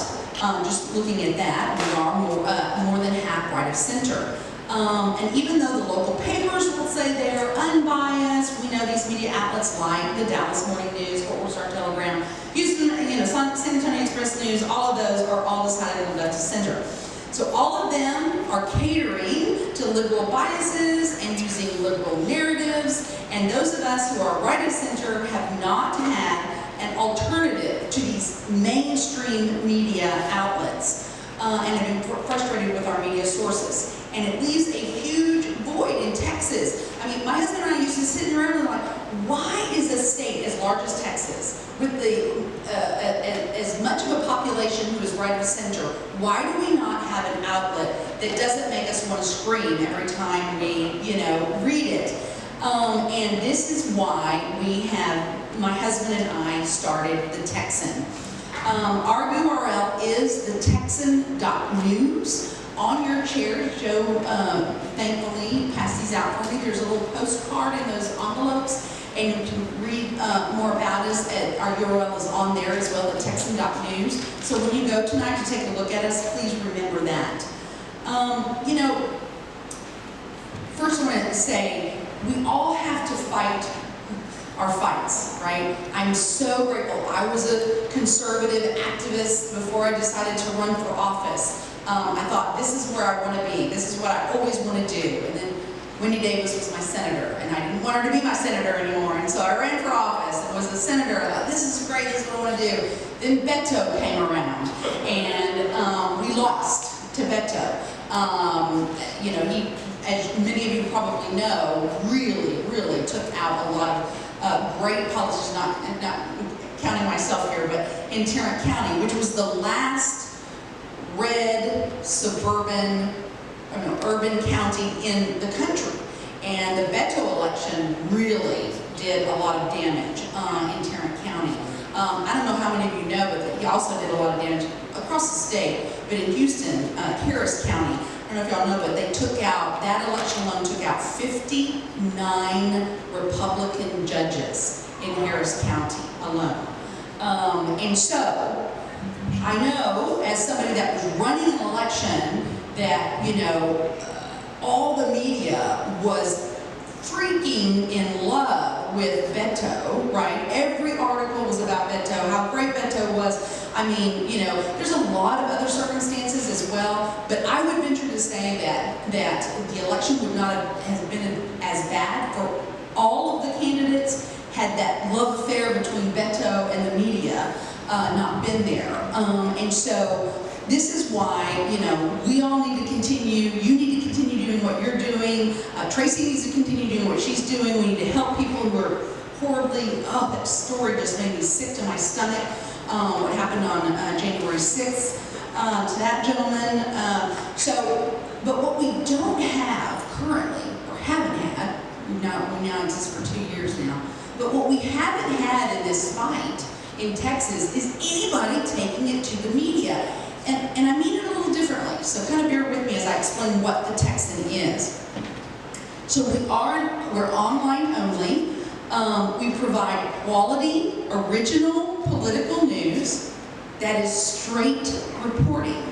Speaker 12: just looking at that, we are more than half right of center. And even though the local papers will say they're unbiased, we know these media outlets like the Dallas Morning News, Fort Worth Star-Telegram, Houston, San Antonio Express News, all of those are all decided on left to center. So all of them are catering to liberal biases and using liberal narratives, and those of us who are right of center have not had an alternative to these mainstream media outlets and have been frustrated with our media sources. And it leaves a huge void in Texas. I mean, my husband and I used to sit around and like, why is a state as large as Texas, with as much of a population who is right of center, why do we not have an outlet that doesn't make us want to scream every time we, read it? And this is why we have, my husband and I started the Texan. Our URL is thetexan.news. On your chair, Joe thankfully passed these out for me. There's a little postcard in those envelopes, and you can read more about us. Our URL is on there as well, thetexan.news. So when you go tonight to take a look at us, please remember that. You know, first I want to say, we all have to fight our fights, right? I'm so grateful. I was a conservative activist before I decided to run for office. I thought, this is where I want to be. This is what I always want to do. And then Wendy Davis was my senator, and I didn't want her to be my senator anymore. And so I ran for office and was a senator. I thought, this is great, this is what I want to do. Then Beto came around, and we lost to Beto. You know, he, as many of you probably know, really took out a lot of great politicians, not counting myself here, but in Tarrant County, which was the last red urban county in the country. And the Beto election really did a lot of damage in Tarrant County. I don't know how many of you know, but he also did a lot of damage across the state. But in Houston, Harris County, I don't know if y'all know, but they took out, that election alone took out 59 Republican judges in Harris County alone. And so, I know, as somebody that was running an election, that, you know, all the media was freaking in love with Beto, right? Every article was about Beto, how great Beto was. I mean, you know, there's a lot of other circumstances as well, but I would venture to say that the election would not have been as bad for all of the candidates had that love affair between Beto and the media not been there. And so this is why, you know, we all need to continue, you need to continue doing what you're doing, Traci needs to continue doing what she's doing, we need to help people who are horribly, that story just made me sick to my stomach, what happened on January 6th to that gentleman. But what we don't have currently, or haven't had, we now exist for 2 years now, but what we haven't had in this fight in Texas is anybody taking it to the media. And I mean it a little differently, so kind of bear with me as I explain what the Texan is. So we're online only. We provide quality, original political news that is straight reporting.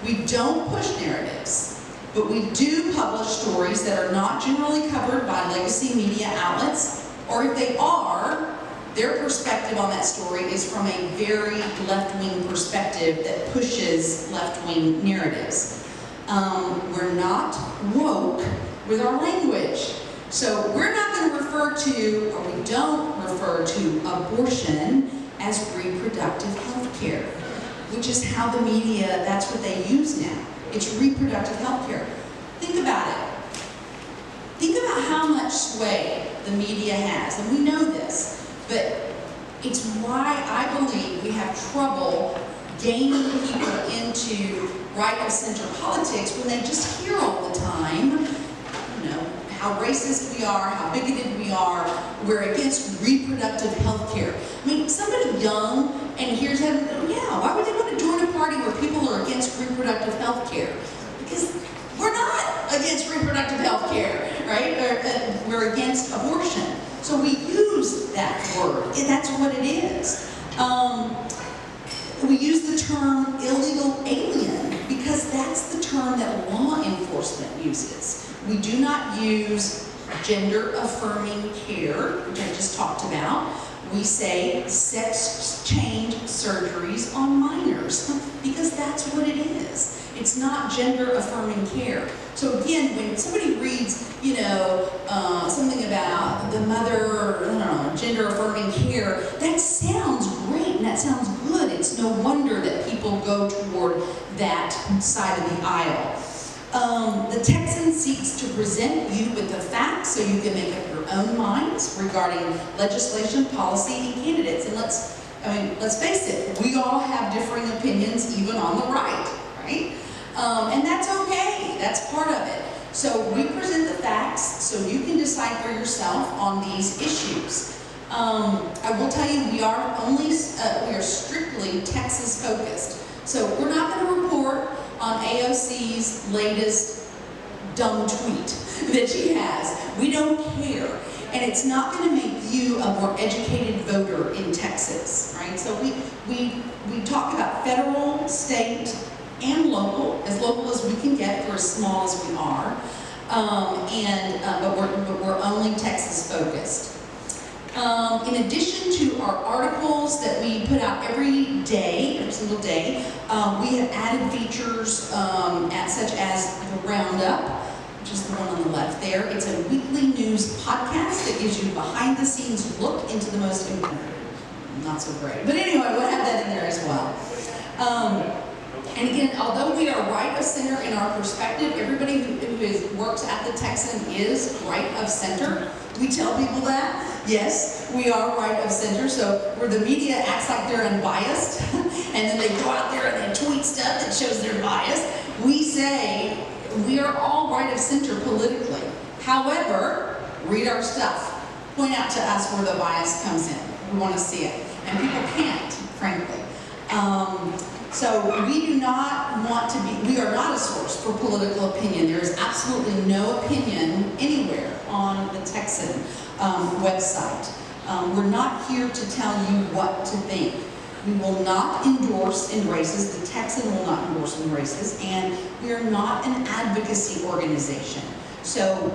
Speaker 12: We don't push narratives, but we do publish stories that are not generally covered by legacy media outlets, or if they are, their perspective on that story is from a very left-wing perspective that pushes left-wing narratives. We're not woke with our language. So we're not going to refer to, or we don't refer to abortion as reproductive health care, which is how the media, that's what they use now. It's reproductive health care. Think about it. Think about how much sway the media has, and we know this. But it's why I believe we have trouble gaining people into right-of-center politics when they just hear all the time, you know, how racist we are, how bigoted we are, we're against reproductive health care. I mean, somebody young and hears that, yeah, why would they want to join a party where people are against reproductive health care? Because we're not against reproductive health care, right? We're against abortion. So we use that word, that's what it is. We use the term illegal alien because that's the term that law enforcement uses. We do not use gender-affirming care, which I just talked about. We say sex change surgeries on minors because that's what it is. It's not gender-affirming care. So again, when somebody reads, you know, something about the mother, gender-affirming care, that sounds great and that sounds good. It's no wonder that people go toward that side of the aisle. The Texan seeks to present you with the facts so you can make up your own minds regarding legislation, policy, and candidates. And let's face it, we all have differing opinions even on the right? And that's okay, that's part of it. So we present the facts so you can decide for yourself on these issues. I will tell you, we are strictly Texas focused. So we're not going to report on AOC's latest dumb tweet that she has. We don't care. And it's not going to make you a more educated voter in Texas, right? So we talk about federal, state, and local as we can get for as small as we are. But we're only Texas focused. In addition to our articles that we put out every single day, we have added features such as the Roundup, which is the one on the left there. It's a weekly news podcast that gives you a behind-the-scenes look into the most important, not so great. But anyway, we'll have that in there as well. And again, although we are right of center in our perspective, everybody who works at the Texan is right of center. We tell people that. Yes, we are right of center. So where the media acts like they're unbiased, and then they go out there and they tweet stuff that shows they're biased, we say we are all right of center politically. However, read our stuff. Point out to us where the bias comes in. We want to see it. And people can't, frankly. So we do not want to be, we are not a source for political opinion. There is absolutely no opinion anywhere on the Texan website. We're not here to tell you what to think. We will not endorse in races. The Texan will not endorse in races. And we are not an advocacy organization. So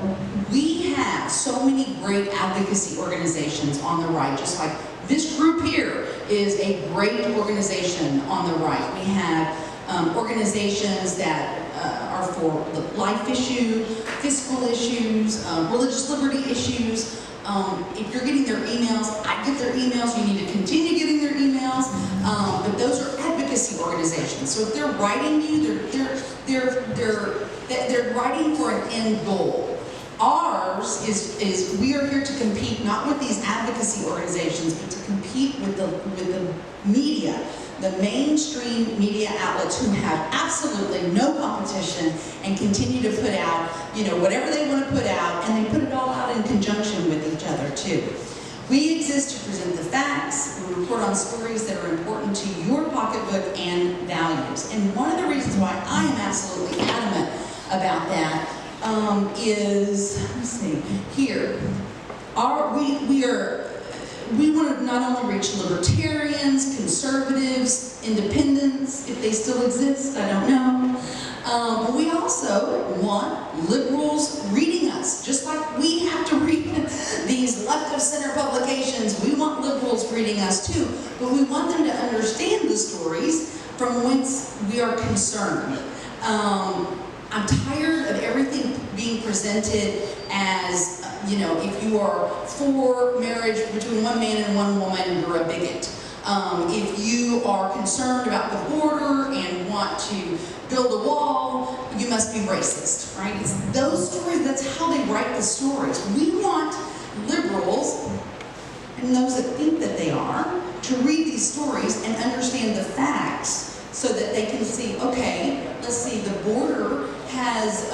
Speaker 12: we have so many great advocacy organizations on the right, just like this group here is a great organization on the right. We have organizations that are for the life issue, fiscal issues, religious liberty issues. If you're getting their emails, I get their emails, you need to continue getting their emails. But those are advocacy organizations. So if they're writing you, they're writing for an end goal. Ours is we are here to compete not with these advocacy organizations, but to compete with the media, the mainstream media outlets who have absolutely no competition and continue to put out, whatever they want to put out, and they put it all out in conjunction with each other too. We exist to present the facts. We report on stories that are important to your pocketbook and values. And one of the reasons why I am absolutely adamant about that is, let's see, here. We want to not only reach libertarians, conservatives, independents, if they still exist, I don't know. But we also want liberals reading us, just like we have to read these left-of-center publications. We want liberals reading us too, but we want them to understand the stories from whence we are concerned. I'm tired of everything being presented as, if you are for marriage between one man and one woman, you're a bigot. If you are concerned about the border and want to build a wall, you must be racist, right? It's those stories, that's how they write the stories. We want liberals, and those that think that they are, to read these stories and understand the facts so that they can see, okay, let's see, the border has,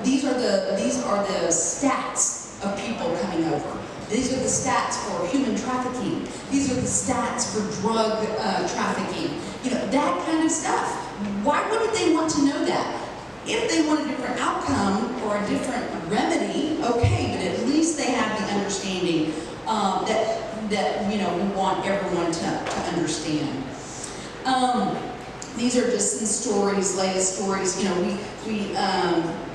Speaker 12: these are the stats of people coming over. These are the stats for human trafficking. These are the stats for drug trafficking. That kind of stuff. Why wouldn't they want to know that? If they want a different outcome or a different remedy, okay, but at least they have the understanding that we want everyone to understand. These are just some stories, latest stories. We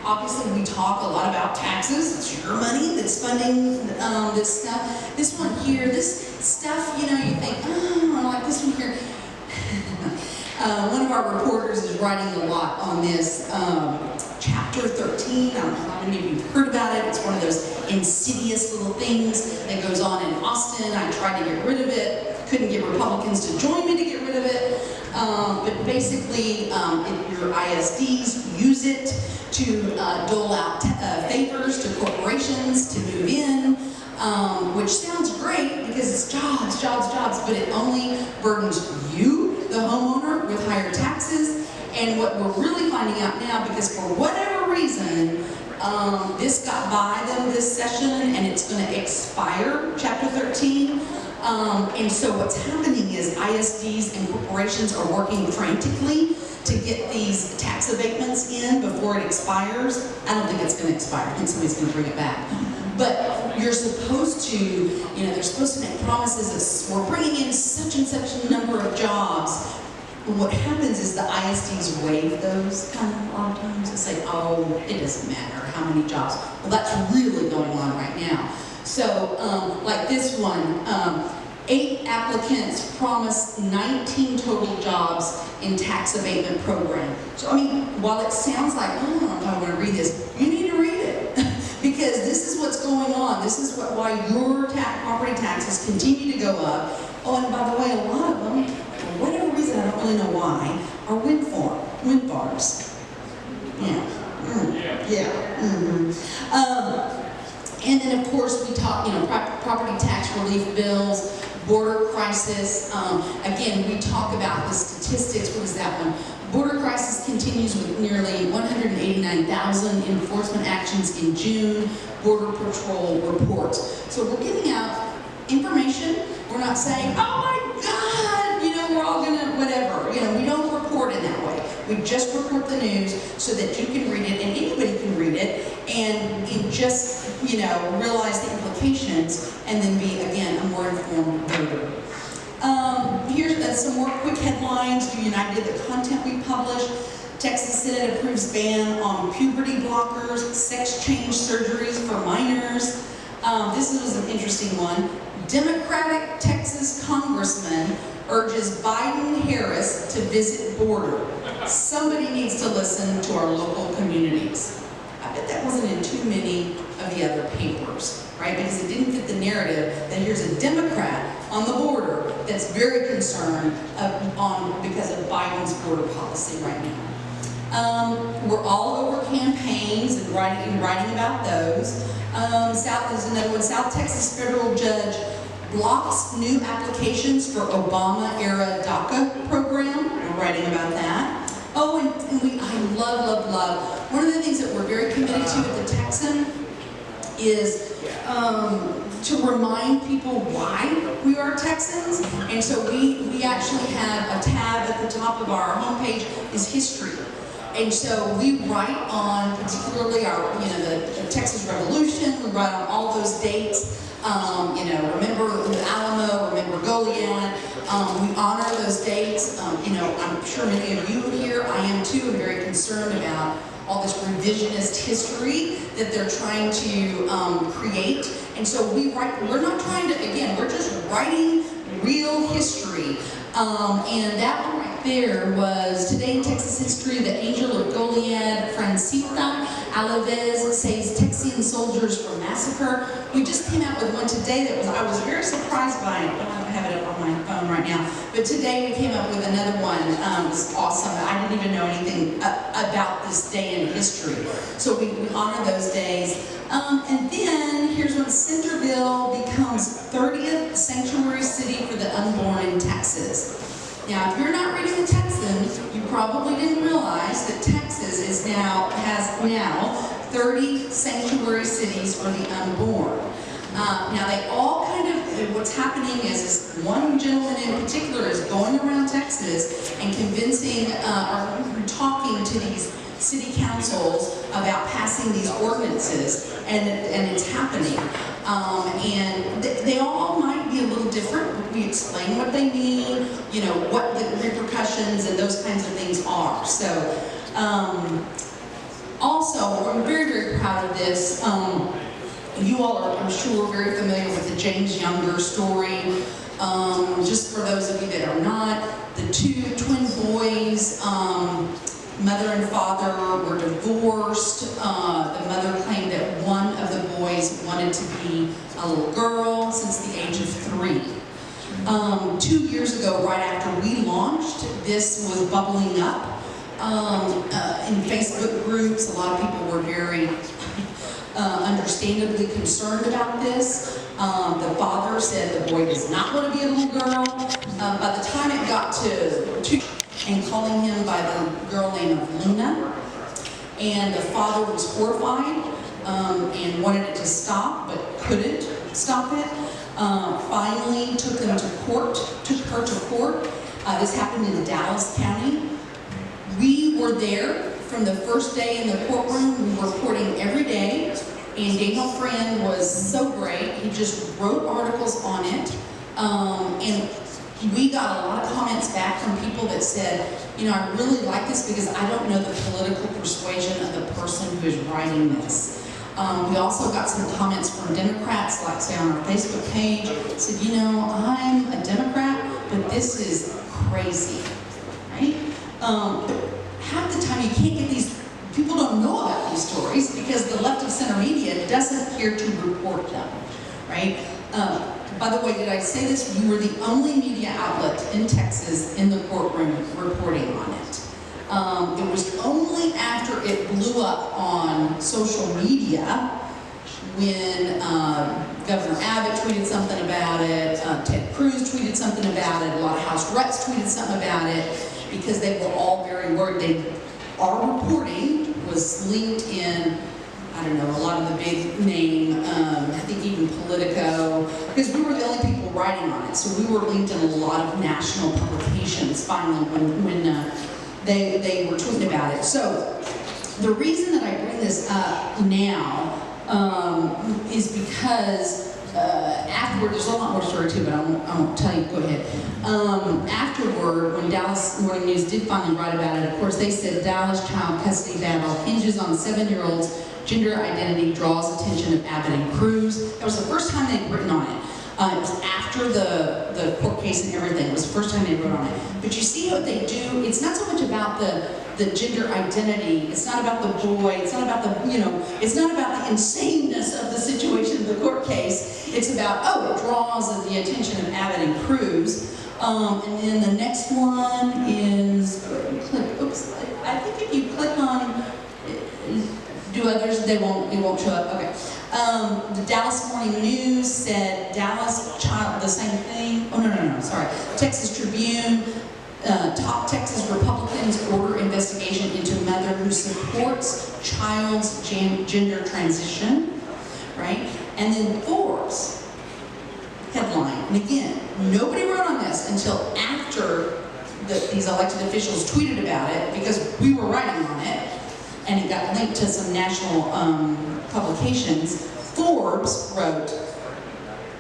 Speaker 12: obviously we talk a lot about taxes. It's your money that's funding this stuff. This one here, this stuff, you think, oh, I like this one here. One of our reporters is writing a lot on this. Chapter 13, I don't know how many of you have heard about it. It's one of those insidious little things that goes on in Austin. I tried to get rid of it. Couldn't get Republicans to join me to get rid of it. But basically, your ISDs use it to dole out favors to corporations to move in, which sounds great because it's jobs, jobs, jobs, but it only burdens you, the homeowner, with higher taxes. And what we're really finding out now, because for whatever reason, This got by them this session, and it's going to expire, Chapter 13. And so what's happening is ISDs and corporations are working frantically to get these tax abatements in before it expires. I don't think it's going to expire. I think somebody's going to bring it back. But you're supposed to, they're supposed to make promises of, we're bringing in such and such a number of jobs. And what happens is the ISDs waive those kind of a lot of times. It's like, oh, it doesn't matter how many jobs. Well, that's really going on right now. So, like this one, 8 applicants promised 19 total jobs in tax abatement program. So, I mean, while it sounds like, oh, I don't know if I want to read this, you need to read it. Because this is what's going on. This is why your property taxes continue to go up. Oh, and by the way, a lot of them, for whatever reason, I don't really know why, are wind farms. Yeah. And then, of course, we talk, property tax relief bills, border crisis. Again, we talk about the statistics. What is that one? Border crisis continues with nearly 189,000 enforcement actions in June, Border Patrol reports. So we're giving out information. We're not saying, oh my God, we're all gonna, whatever. We don't report in that way. We just report the news so that you can read it and anybody can read it and just, realize the implications and then be, again, a more informed voter. Here's some more quick headlines to give you an idea of the content we publish. Texas Senate approves ban on puberty blockers, sex change surgeries for minors. This was an interesting one. Democratic Texas congressman urges Biden-Harris to visit border. Somebody needs to listen to our local communities. I bet that wasn't in too many of the other papers, right? Because it didn't fit the narrative that here's a Democrat on the border that's very concerned because of Biden's border policy right now. We're all over campaigns and writing about those. There's another one. South Texas federal judge blocks new applications for Obama-era DACA program. We're writing about that. Oh, and I love. One of the things that we're very committed to at the Texan is to remind people why we are Texans. And so we actually have a tab at the top of our homepage is history. And so we write on particularly our, the Texas Revolution, we write on all those dates. Remember the Alamo, remember Goliad. We honor those dates. I'm sure many of you here, I am too, and very concerned about all this revisionist history that they're trying to create. And so we're not trying to, again, we're just writing real history. And that one right there was Today in Texas History, the Angel of Goliad, Francita Alavez saves Texian soldiers from massacre. We just came out with one today that I was very surprised by. I don't have it up on my phone right now. But today we came up with another one. It was awesome. I didn't even know anything about this day in history. So we honor those days. And then here's when Centerville becomes 30th sanctuary city for the unborn in Texas. Now, if you're not reading the Texan, you probably didn't realize that Texas has now 30 sanctuary cities for the unborn. Now, they all what's happening is one gentleman in particular is going around Texas and convincing or talking to these city councils about passing these ordinances, and it's happening. And they all might be a little different. We explain what they mean, what the repercussions and those kinds of things are. So, also, I'm very, very proud of this. You all are, I'm sure, very familiar with the James Younger story. Just for those of you that are not, the 2 twin boys, mother and father were divorced. The mother claimed that one of the boys wanted to be a little girl since the age of 3. 2 years ago, right after we launched, this was bubbling up in Facebook groups. A lot of people were very understandably concerned about this. The father said the boy does not want to be a little girl. By the time it got to 2, and calling him by the girl name of Luna, and the father was horrified and wanted it to stop, but couldn't stop it. Finally took her to court. This happened in Dallas County. We were there from the first day in the courtroom. We were reporting every day, and Daniel Friend was so great. He just wrote articles on it, and we got a lot of comments back from people that said, you know, I really like this because I don't know the political persuasion of the person who is writing this. We also got some comments from Democrats, like say on our Facebook page, said, you know, I'm a Democrat, but this is crazy, right? Half the time you can't get these, people don't know about these stories because the left of center media doesn't care to report them, right? By the way, did I say this? We were the only media outlet in Texas in the courtroom reporting on it. It was only after it blew up on social media when Governor Abbott tweeted something about it, Ted Cruz tweeted something about it, a lot of House reps tweeted something about it, because they were all very worried. Our reporting was linked in, I don't know, a lot of the big name, I think even Politico, because we were the only people writing on it. So we were linked in a lot of national publications finally when they were tweeting about it. So the reason that I bring this up now is because afterward, there's a lot more story too, but I won't tell you, go ahead. Afterward, when Dallas Morning News did finally write about it, of course they said Dallas child custody battle hinges on 7-year-old's gender identity, draws attention of Abbott and Cruz. That was the first time they'd written on it. It was after the court case and everything. It was the first time they wrote on it. But you see what they do, it's not so much about the gender identity, it's not about the boy, it's not about the, you know, it's not about the insaneness of the situation of the court case. It's about, oh, it draws the attention of Abbott and Cruz. And then the next one is, oops, I think if you click on, do others, it won't show up, okay. The Dallas Morning News said Dallas child, the same thing, oh no, sorry. Texas Tribune, top Texas Republicans order investigation into mother who supports child's gender transition, right? And then Forbes, headline, and again, nobody wrote on this until after these elected officials tweeted about it, because we were writing on it, and it got linked to some national publications. Forbes wrote,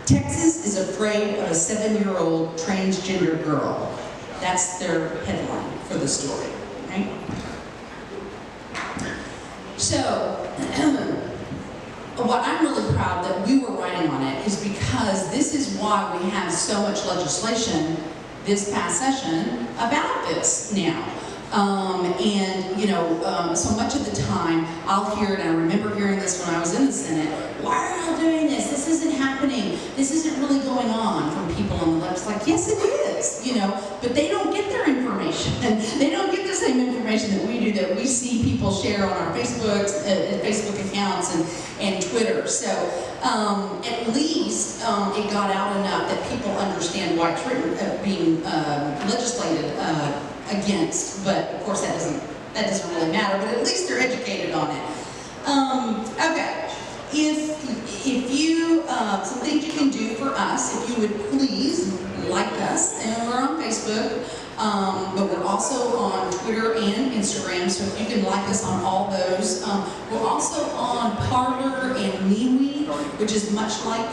Speaker 12: Texas is afraid of a 7-year-old transgender girl. That's their headline for the story, right? So, what I'm really proud that we were writing on it is because this is why we have so much legislation this past session about this now. And, you know, so much of the time I'll hear it, and I remember hearing this when I was in the Senate, why are y'all doing this? This isn't happening. This isn't really going on, from people on the left. It's like, yes, it is, you know, but they don't get their information. And they don't get the same information that we do, that we see people share on our Facebook accounts and Twitter. So at least it got out enough that people understand why it's written, being legislated against, but of course that doesn't really matter, but at least they're educated on it. Okay, if you, some things you can do for us, if you would please like us, and we're on Facebook, but we're also on Twitter and Instagram, so if you can like us on all those. We're also on Parler and MeWe, which is much like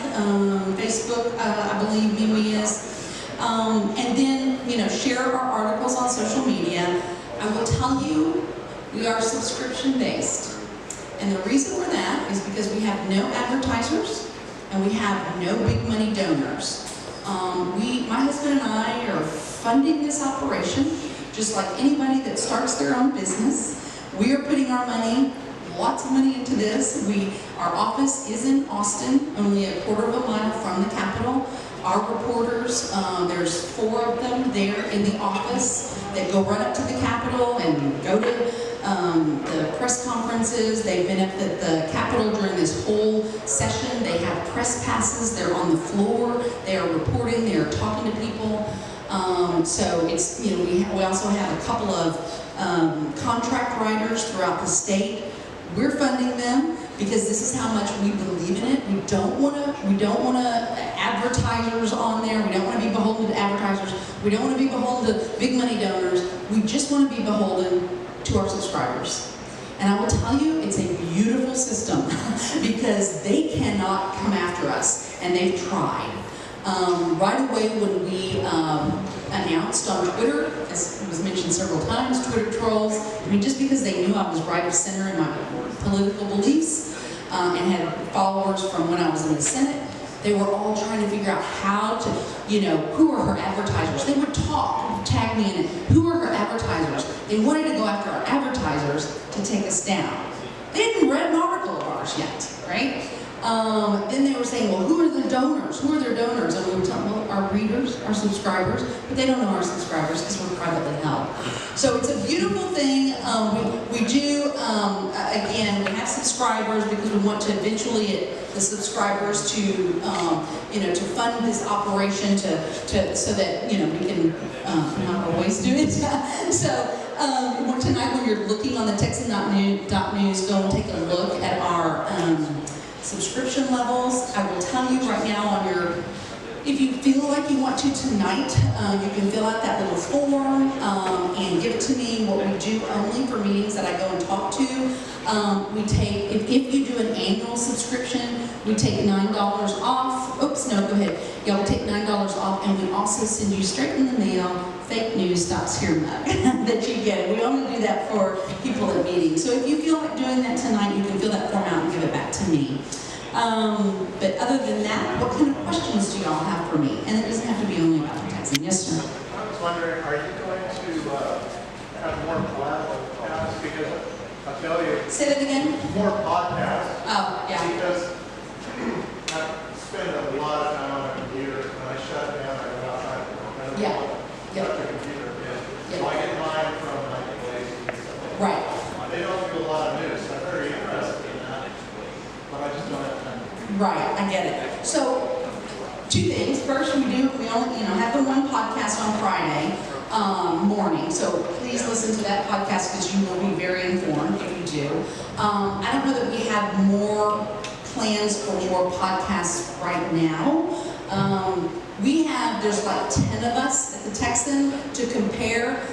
Speaker 12: Facebook, I believe MeWe is. And then, you know, share our articles on social media. I will tell you, we are subscription-based. And the reason for that is because we have no advertisers and we have no big money donors. My husband and I are funding this operation just like anybody that starts their own business. We are putting our money, lots of money into this. Our office is in Austin, only a quarter of a mile from the Capitol. Our reporters, there's 4 of them there in the office that go right up to the Capitol and go to the press conferences. They've been up at the Capitol during this whole session. They have press passes. They're on the floor. They are reporting. They are talking to people. So it's, you know, we also have a couple of contract writers throughout the state. We're funding them because this is how much we believe in it. We don't want advertisers on there. We don't want to be beholden to advertisers. We don't want to be beholden to big money donors. We just want to be beholden to our subscribers. And I will tell you, it's a beautiful system because they cannot come after us, and they've tried. Right away when we announced on Twitter, as was mentioned several times, Twitter trolls, I mean, just because they knew I was right of center in my political beliefs and had followers from when I was in the Senate, they were all trying to figure out how to, you know, who are her advertisers. They would tag me in it. Who are her advertisers? They wanted to go after our advertisers to take us down. They hadn't read an article of ours yet, right? Then they were saying, well, who are the donors? Who are their donors? And we were telling them, well, our readers, our subscribers, but they don't know our subscribers because we're privately held. So it's a beautiful thing. We do, again, we have subscribers because we want to eventually get the subscribers to, you know, to fund this operation so that, you know, we can not always do it. So tonight when you're looking on the Texan.news, go and take a look at our subscription levels. I will tell you right now on your, if you feel like you want to tonight, you can fill out that little form and give it to me. What we do only for meetings that I go and talk to, we take, if you do an annual subscription, we take $9 off. Oops, no, go ahead. Y'all will take $9 off, and we also send you straight in the mail fake news stops here mug that you get. We only do that for people at meetings. So if you feel like doing that tonight, you can fill that form out and give it back to me. But other than that, what kind of questions do y'all have for me? And it doesn't have to be only about advertising. Yes, sir?
Speaker 9: I was wondering, are you going to have more podcasts? Because I'll tell you,
Speaker 12: say that again?
Speaker 9: More podcasts.
Speaker 12: Oh, yeah.
Speaker 9: Because I spend a lot of time on a computer. When I shut it down, I go outside. I don't
Speaker 12: Yeah.
Speaker 9: know what the computer is. So I get mine from like Lazy and stuff like that.
Speaker 12: Right.
Speaker 9: They don't do a lot of news. So I'm very interested in that. But I just don't have time.
Speaker 12: Right, I get it. So, two things. First, we only, you know, have the one podcast on Friday morning. So please listen to that podcast because you will be very informed if you do. I don't know that we have more plans for more podcasts right now. There's like 10 of us at the Texan to compare,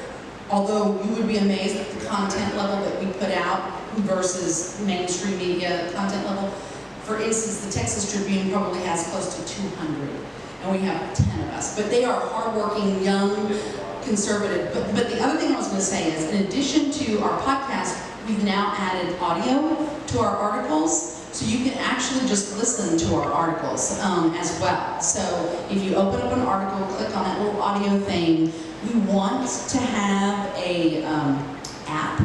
Speaker 12: although you would be amazed at the content level that we put out versus mainstream media content level. For instance, the Texas Tribune probably has close to 200, and we have 10 of us. But they are hardworking, young, conservative. But the other thing I was going to say is, in addition to our podcast, we've now added audio to our articles. So you can actually just listen to our articles as well. So if you open up an article, click on that little audio thing, we want to have a app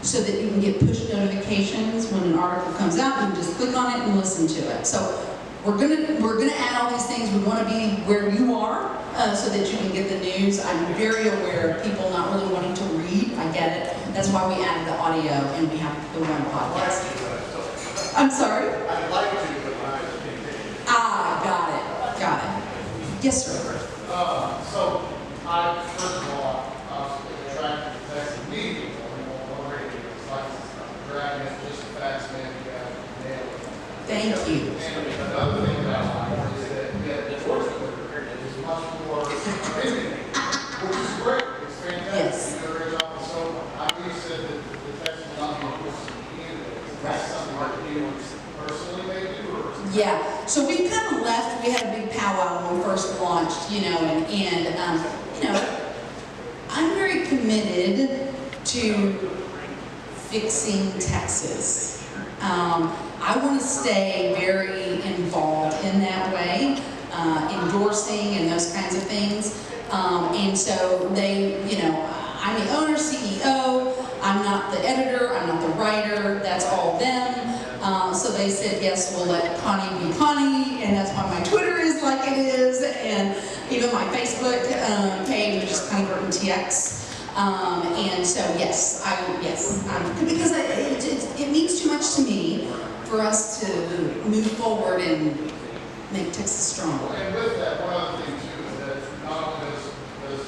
Speaker 12: so that you can get push notifications when an article comes out. You can just click on it and listen to it. So we're gonna add all these things. We want to be where you are so that you can get the news. I'm very aware of people not really wanting to read. I get it. That's why we added the audio and we have the one podcast. I'm sorry?
Speaker 9: I'd like to, but I can't.
Speaker 12: Got it. Yes, sir.
Speaker 9: So, first of all, I was attracted to Texas media. It's like dragging it just the facts, man, you got to nail it.
Speaker 12: Thank you.
Speaker 9: And another thing that I like is that the enforcement is much more premium, which is great. It's fantastic.
Speaker 12: Yes.
Speaker 9: You do a great job. So, I think you said that the Texas media was community. Is that something that you personally may do? Or?
Speaker 12: Yeah, so we kind of left, we had a big powwow when we first launched, you know, and you know, I'm very committed to fixing Texas. I want to stay very involved in that way, endorsing and those kinds of things. And so they, you know, I'm the owner, CEO, I'm not the editor, I'm not the writer, that's all them. So they said, yes, we'll let Konni be Konni, and that's why my Twitter is like it is, and even my Facebook page, which is Konni Burton TX. And so, yes, because it means too much to me for us to move forward and make Texas strong.
Speaker 9: And with that, one other thing too is that not only does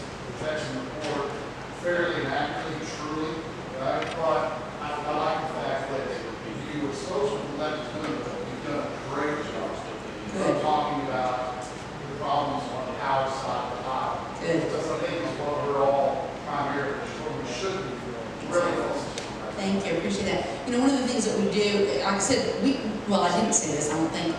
Speaker 9: most of the legislative, you've done a great job.
Speaker 12: Good.
Speaker 9: Talking about the problems on the House side of the aisle.
Speaker 12: Good.
Speaker 9: Because I think it's what we're all trying to hear, what we should be doing. Really well.
Speaker 12: Thank you, I appreciate that. You know, one of the things that we do, like I said, well, I didn't say this, I don't think.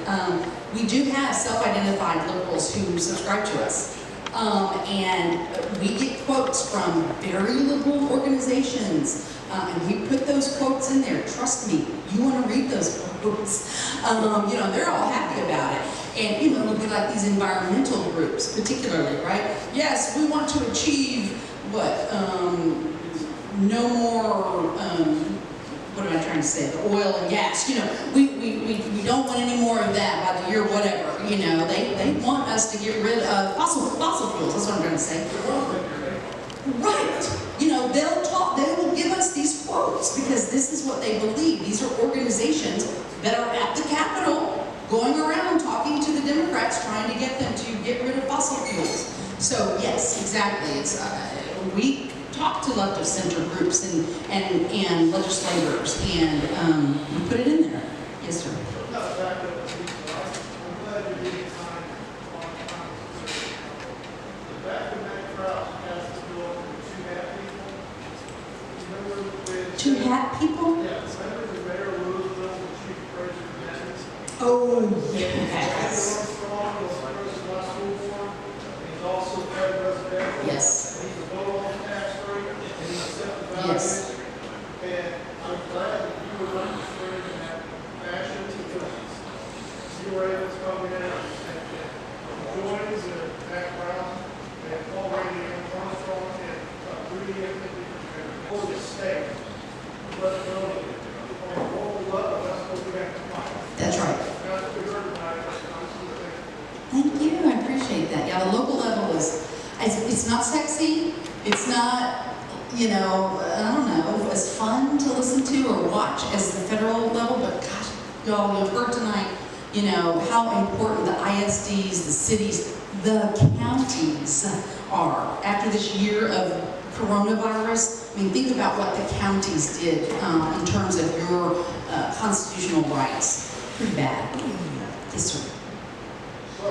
Speaker 12: We do have self-identified liberals who subscribe to us. And we get quotes from very liberal organizations. And we put those quotes in there. Trust me, you want to read those quotes. You know, they're all happy about it. And, you know, it'll be like these environmental groups, particularly, right? Yes, we want to achieve, what, no more, what am I trying to say, the oil and gas, you know, we don't want any more of that by the year whatever, you know, they want us to get rid of fossil fuels, that's what I'm trying to say. Right, you know, they will give us these quotes because this is what they believe. These are organizations that are at the Capitol going around talking to the Democrats trying to get them to get rid of fossil fuels. So yes, exactly, it's, we talk to left of center groups and legislators, and we put it in there. Yes, sir.
Speaker 9: I'm glad you're getting time on Congress. The fact that Matt Krause passed the bill for two hat people.
Speaker 12: Two hat people?
Speaker 9: Yeah, remember the mayor of Louisville, the chief president?
Speaker 12: Oh, yes.
Speaker 9: Armstrong was the president of my school board. He's also president.
Speaker 12: Yes.
Speaker 9: He's a vote on tax rate, and he's set the values.
Speaker 12: Yes.
Speaker 9: And I'm glad that you were understanding in that fashion because you were able to come in and join the background and already in Armstrong and Rudy and for the state. But on a local level, that's what we have to find.
Speaker 12: That's right.
Speaker 9: That's what we heard tonight.
Speaker 12: Thank you, I appreciate that. Yeah, the local level is, it's not sexy, it's not, you know, I don't know, as fun to listen to or watch as the federal level, but gosh, y'all, you've heard tonight, you know, how important the ISDs, the cities, the counties are. After this year of coronavirus, I mean, think about what the counties did in terms of your constitutional rights. Pretty bad. Yes, sir.
Speaker 9: So,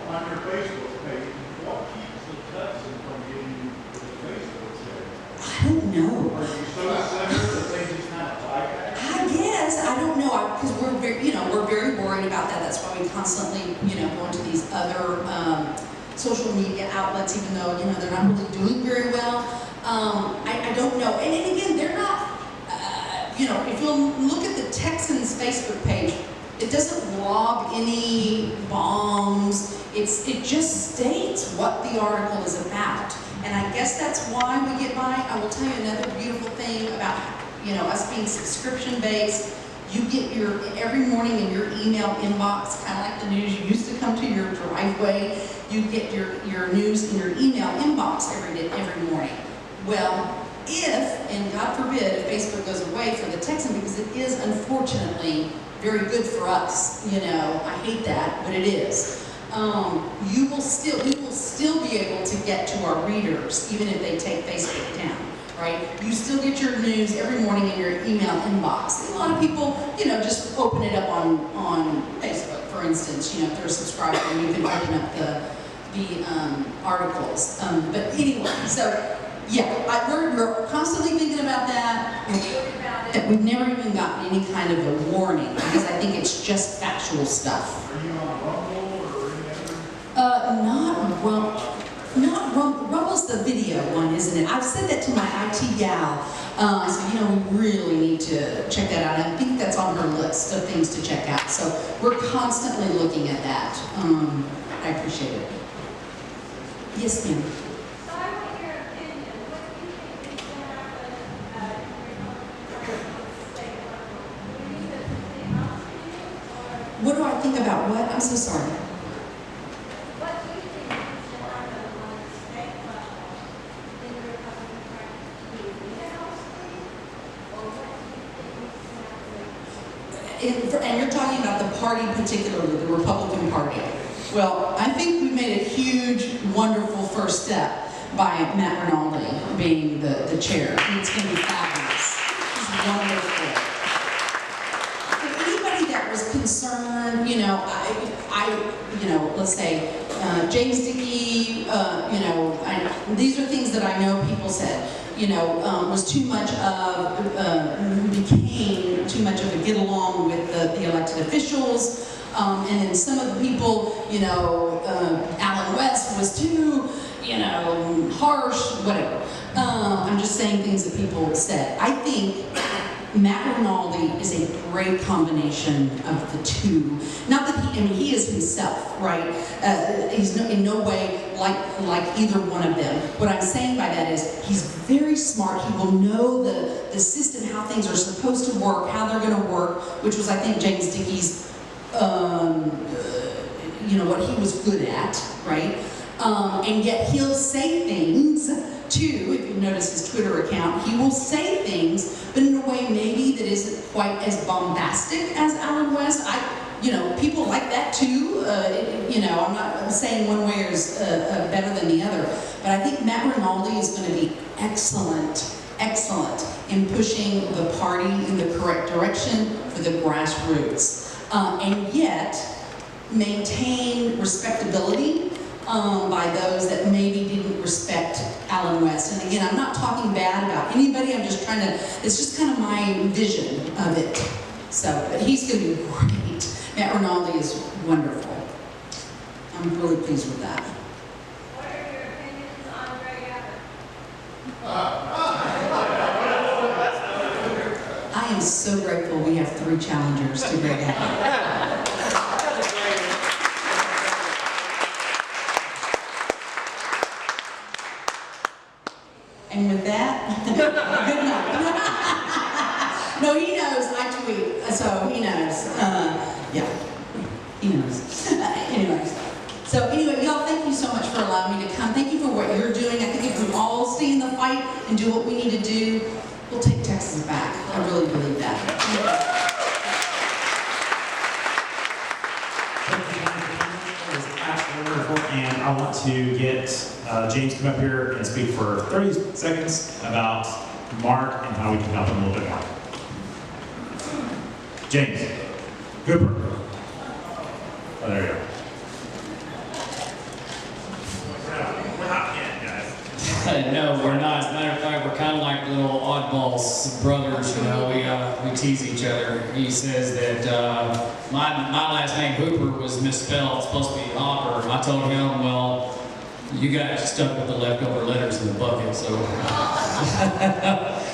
Speaker 9: on your Facebook page, what keeps the Texan from getting you to the Facebook page?
Speaker 12: I don't know.
Speaker 9: Are you so similar that they just kind of like that?
Speaker 12: I guess, I don't know, because we're very, you know, we're very worried about that. That's why we constantly, you know, go into these other social media outlets, even though, you know, they're not really doing very well. I don't know. And again, they're not, you know, if you'll look at the Texans Facebook page, it doesn't log any bombs. It just states what the article is about. And I guess that's why we get by. I will tell you another beautiful thing about, you know, us being subscription-based. You get your, every morning in your email inbox, kind of like the news, you used to come to your driveway. You get your news in your email inbox every morning. Well, if, and God forbid, if Facebook goes away for the Texan, because it is unfortunately very good for us, you know, I hate that, but it is. We will still be able to get to our readers, even if they take Facebook down, right? You still get your news every morning in your email inbox. And a lot of people, you know, just open it up on Facebook, for instance, you know, if they're a subscriber, you can open up the articles. But anyway, so yeah, we're constantly thinking about that. We've never even gotten any kind of a warning because I think it's just factual stuff.
Speaker 9: Are you on Rumble or any other?
Speaker 12: Not Rumble. Rumble's the video one, isn't it? I've said that to my IT gal. I said, you know, we really need to check that out. I think that's on her list of things to check out. So we're constantly looking at that. I appreciate it. Yes, ma'am.
Speaker 5: So I want your opinion. What do you think is going to happen in the state level? Do you think that something else to you, or
Speaker 12: What do I think about what? I'm so sorry.
Speaker 5: what do you think is going to happen on the state level in the Republican Party? Do you need a House seat, or what do you think is going to happen?
Speaker 12: And you're talking about the party, particularly the Republican Party. Well, I think we made a huge, wonderful first step by Matt Rinaldi being the chair. It's going to be fabulous. It's wonderful. If anybody is concerned, let's say, James Dickey, these are things that I know people said, was too much became too much of a get along with the elected officials. And then some of the people, Alan West was too, harsh, whatever. I'm just saying things that people said. I think Matt Rinaldi is a great combination of the two. Not that he is himself, right? He's in no way like either one of them. What I'm saying by that is he's very smart. He will know the system, how things are supposed to work, how they're going to work, which was, I think, James Dickey's, what he was good at, right? And yet he'll say things too. If you notice his Twitter account, he will say things, but in a way maybe that isn't quite as bombastic as Alan West. People like that too. I'm not saying one way is better than the other, but I think Matt Rinaldi is going to be excellent in pushing the party in the correct direction for the grassroots, and yet maintain respectability by those that maybe didn't respect Alan West. And again, I'm not talking bad about anybody, it's just kind of my vision of it. So, but he's going to be great. Matt Rinaldi is wonderful. I'm really pleased with that.
Speaker 5: What are your opinions on Greg Abbott?
Speaker 12: I am so grateful we have 3 challengers to Greg Abbott. And with that, good night. No, he knows I tweet, so he knows. He knows. Anyways. So anyway, y'all, thank you so much for allowing me to come. Thank you for what you're doing. I think if we all stay in the fight and do what we need to do, we'll take Texas back. I really believe that.
Speaker 4: And I want to get James to come up here and speak for 30 seconds about Mark and how we can help him a little bit more. James Cooper. Oh, there you go. We're not yet, guys.
Speaker 13: No, we're not. As a matter of fact, we're kind of like little oddballs, brothers. We tease each other. He says that my last name Hooper was misspelled. It's supposed to be Hopper. I told him, well, you got stuck with the leftover letters in the bucket.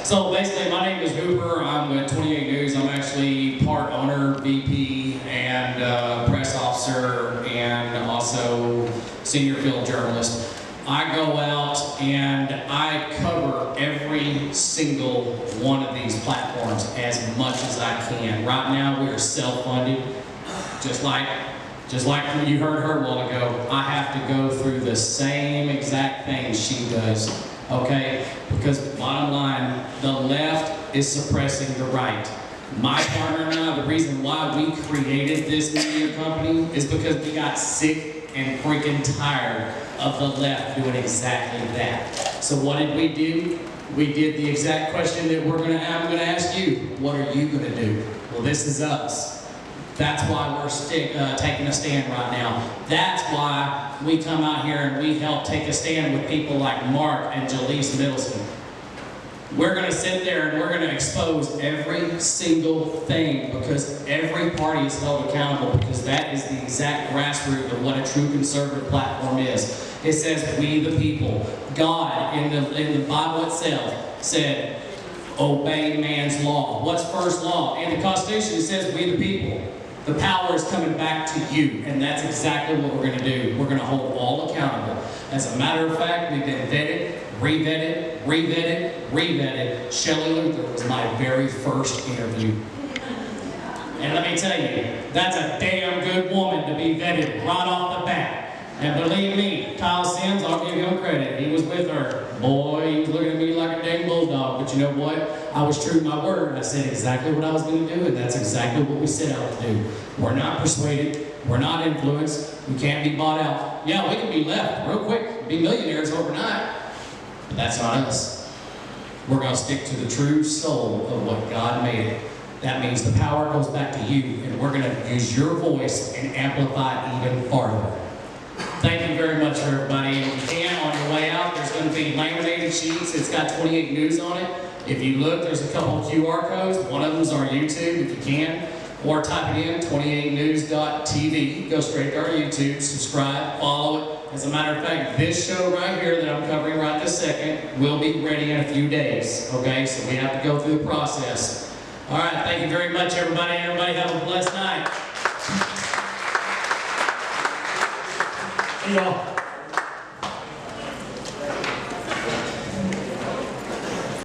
Speaker 13: So basically, my name is Hooper. I'm with 28 News. I'm actually part owner, VP, and press officer, and also senior field journalist. I go out and I cover every single one of these platforms as much as I can. Right now we are self-funded, just like you heard her a while ago. I have to go through the same exact thing she does, okay? Because bottom line, the left is suppressing the right. My partner and I, the reason why we created this media company is because we got sick and freaking tired of the left doing exactly that. So what did we do? We did the exact question that I'm going to ask you. What are you going to do? Well, this is us. That's why we're taking a stand right now. That's why we come out here and we help take a stand with people like Mark and Jaleese Middleton. We're going to sit there and we're going to expose every single thing, because every party is held accountable, because that is the exact grassroots of what a true conservative platform is. It says, we the people. God, in the Bible itself, said, obey man's law. What's first law? In the Constitution, it says, we the people. The power is coming back to you, and that's exactly what we're going to do. We're going to hold all accountable. As a matter of fact, we've been vetted, re-vetted, re-vetted, re-vetted. Shelley Luther was my very first interview. And let me tell you, that's a damn good woman to be vetted right off the bat. And believe me, Kyle Sims, I'll give him credit. He was with her. Boy, he was looking at me like a dang bulldog. But you know what? I was true to my word. I said exactly what I was going to do, and that's exactly what we set out to do. We're not persuaded. We're not influenced. We can't be bought out. Yeah, we can be left real quick, be millionaires overnight. But that's not us. We're going to stick to the true soul of what God made it. that means the power goes back to you, and we're going to use your voice and amplify it even farther. Thank you very much, everybody. And if you can, on your way out, there's going to be laminated sheets. It's got 28 News on it. If you look, there's a couple of QR codes. One of them is our YouTube, if you can. Or type it in, 28news.tv. Go straight to our YouTube, subscribe, follow it. As a matter of fact, this show right here that I'm covering right this second will be ready in a few days, okay? So we have to go through the process. All right, thank you very much, everybody. Everybody have a blessed night.
Speaker 4: Hey, y'all.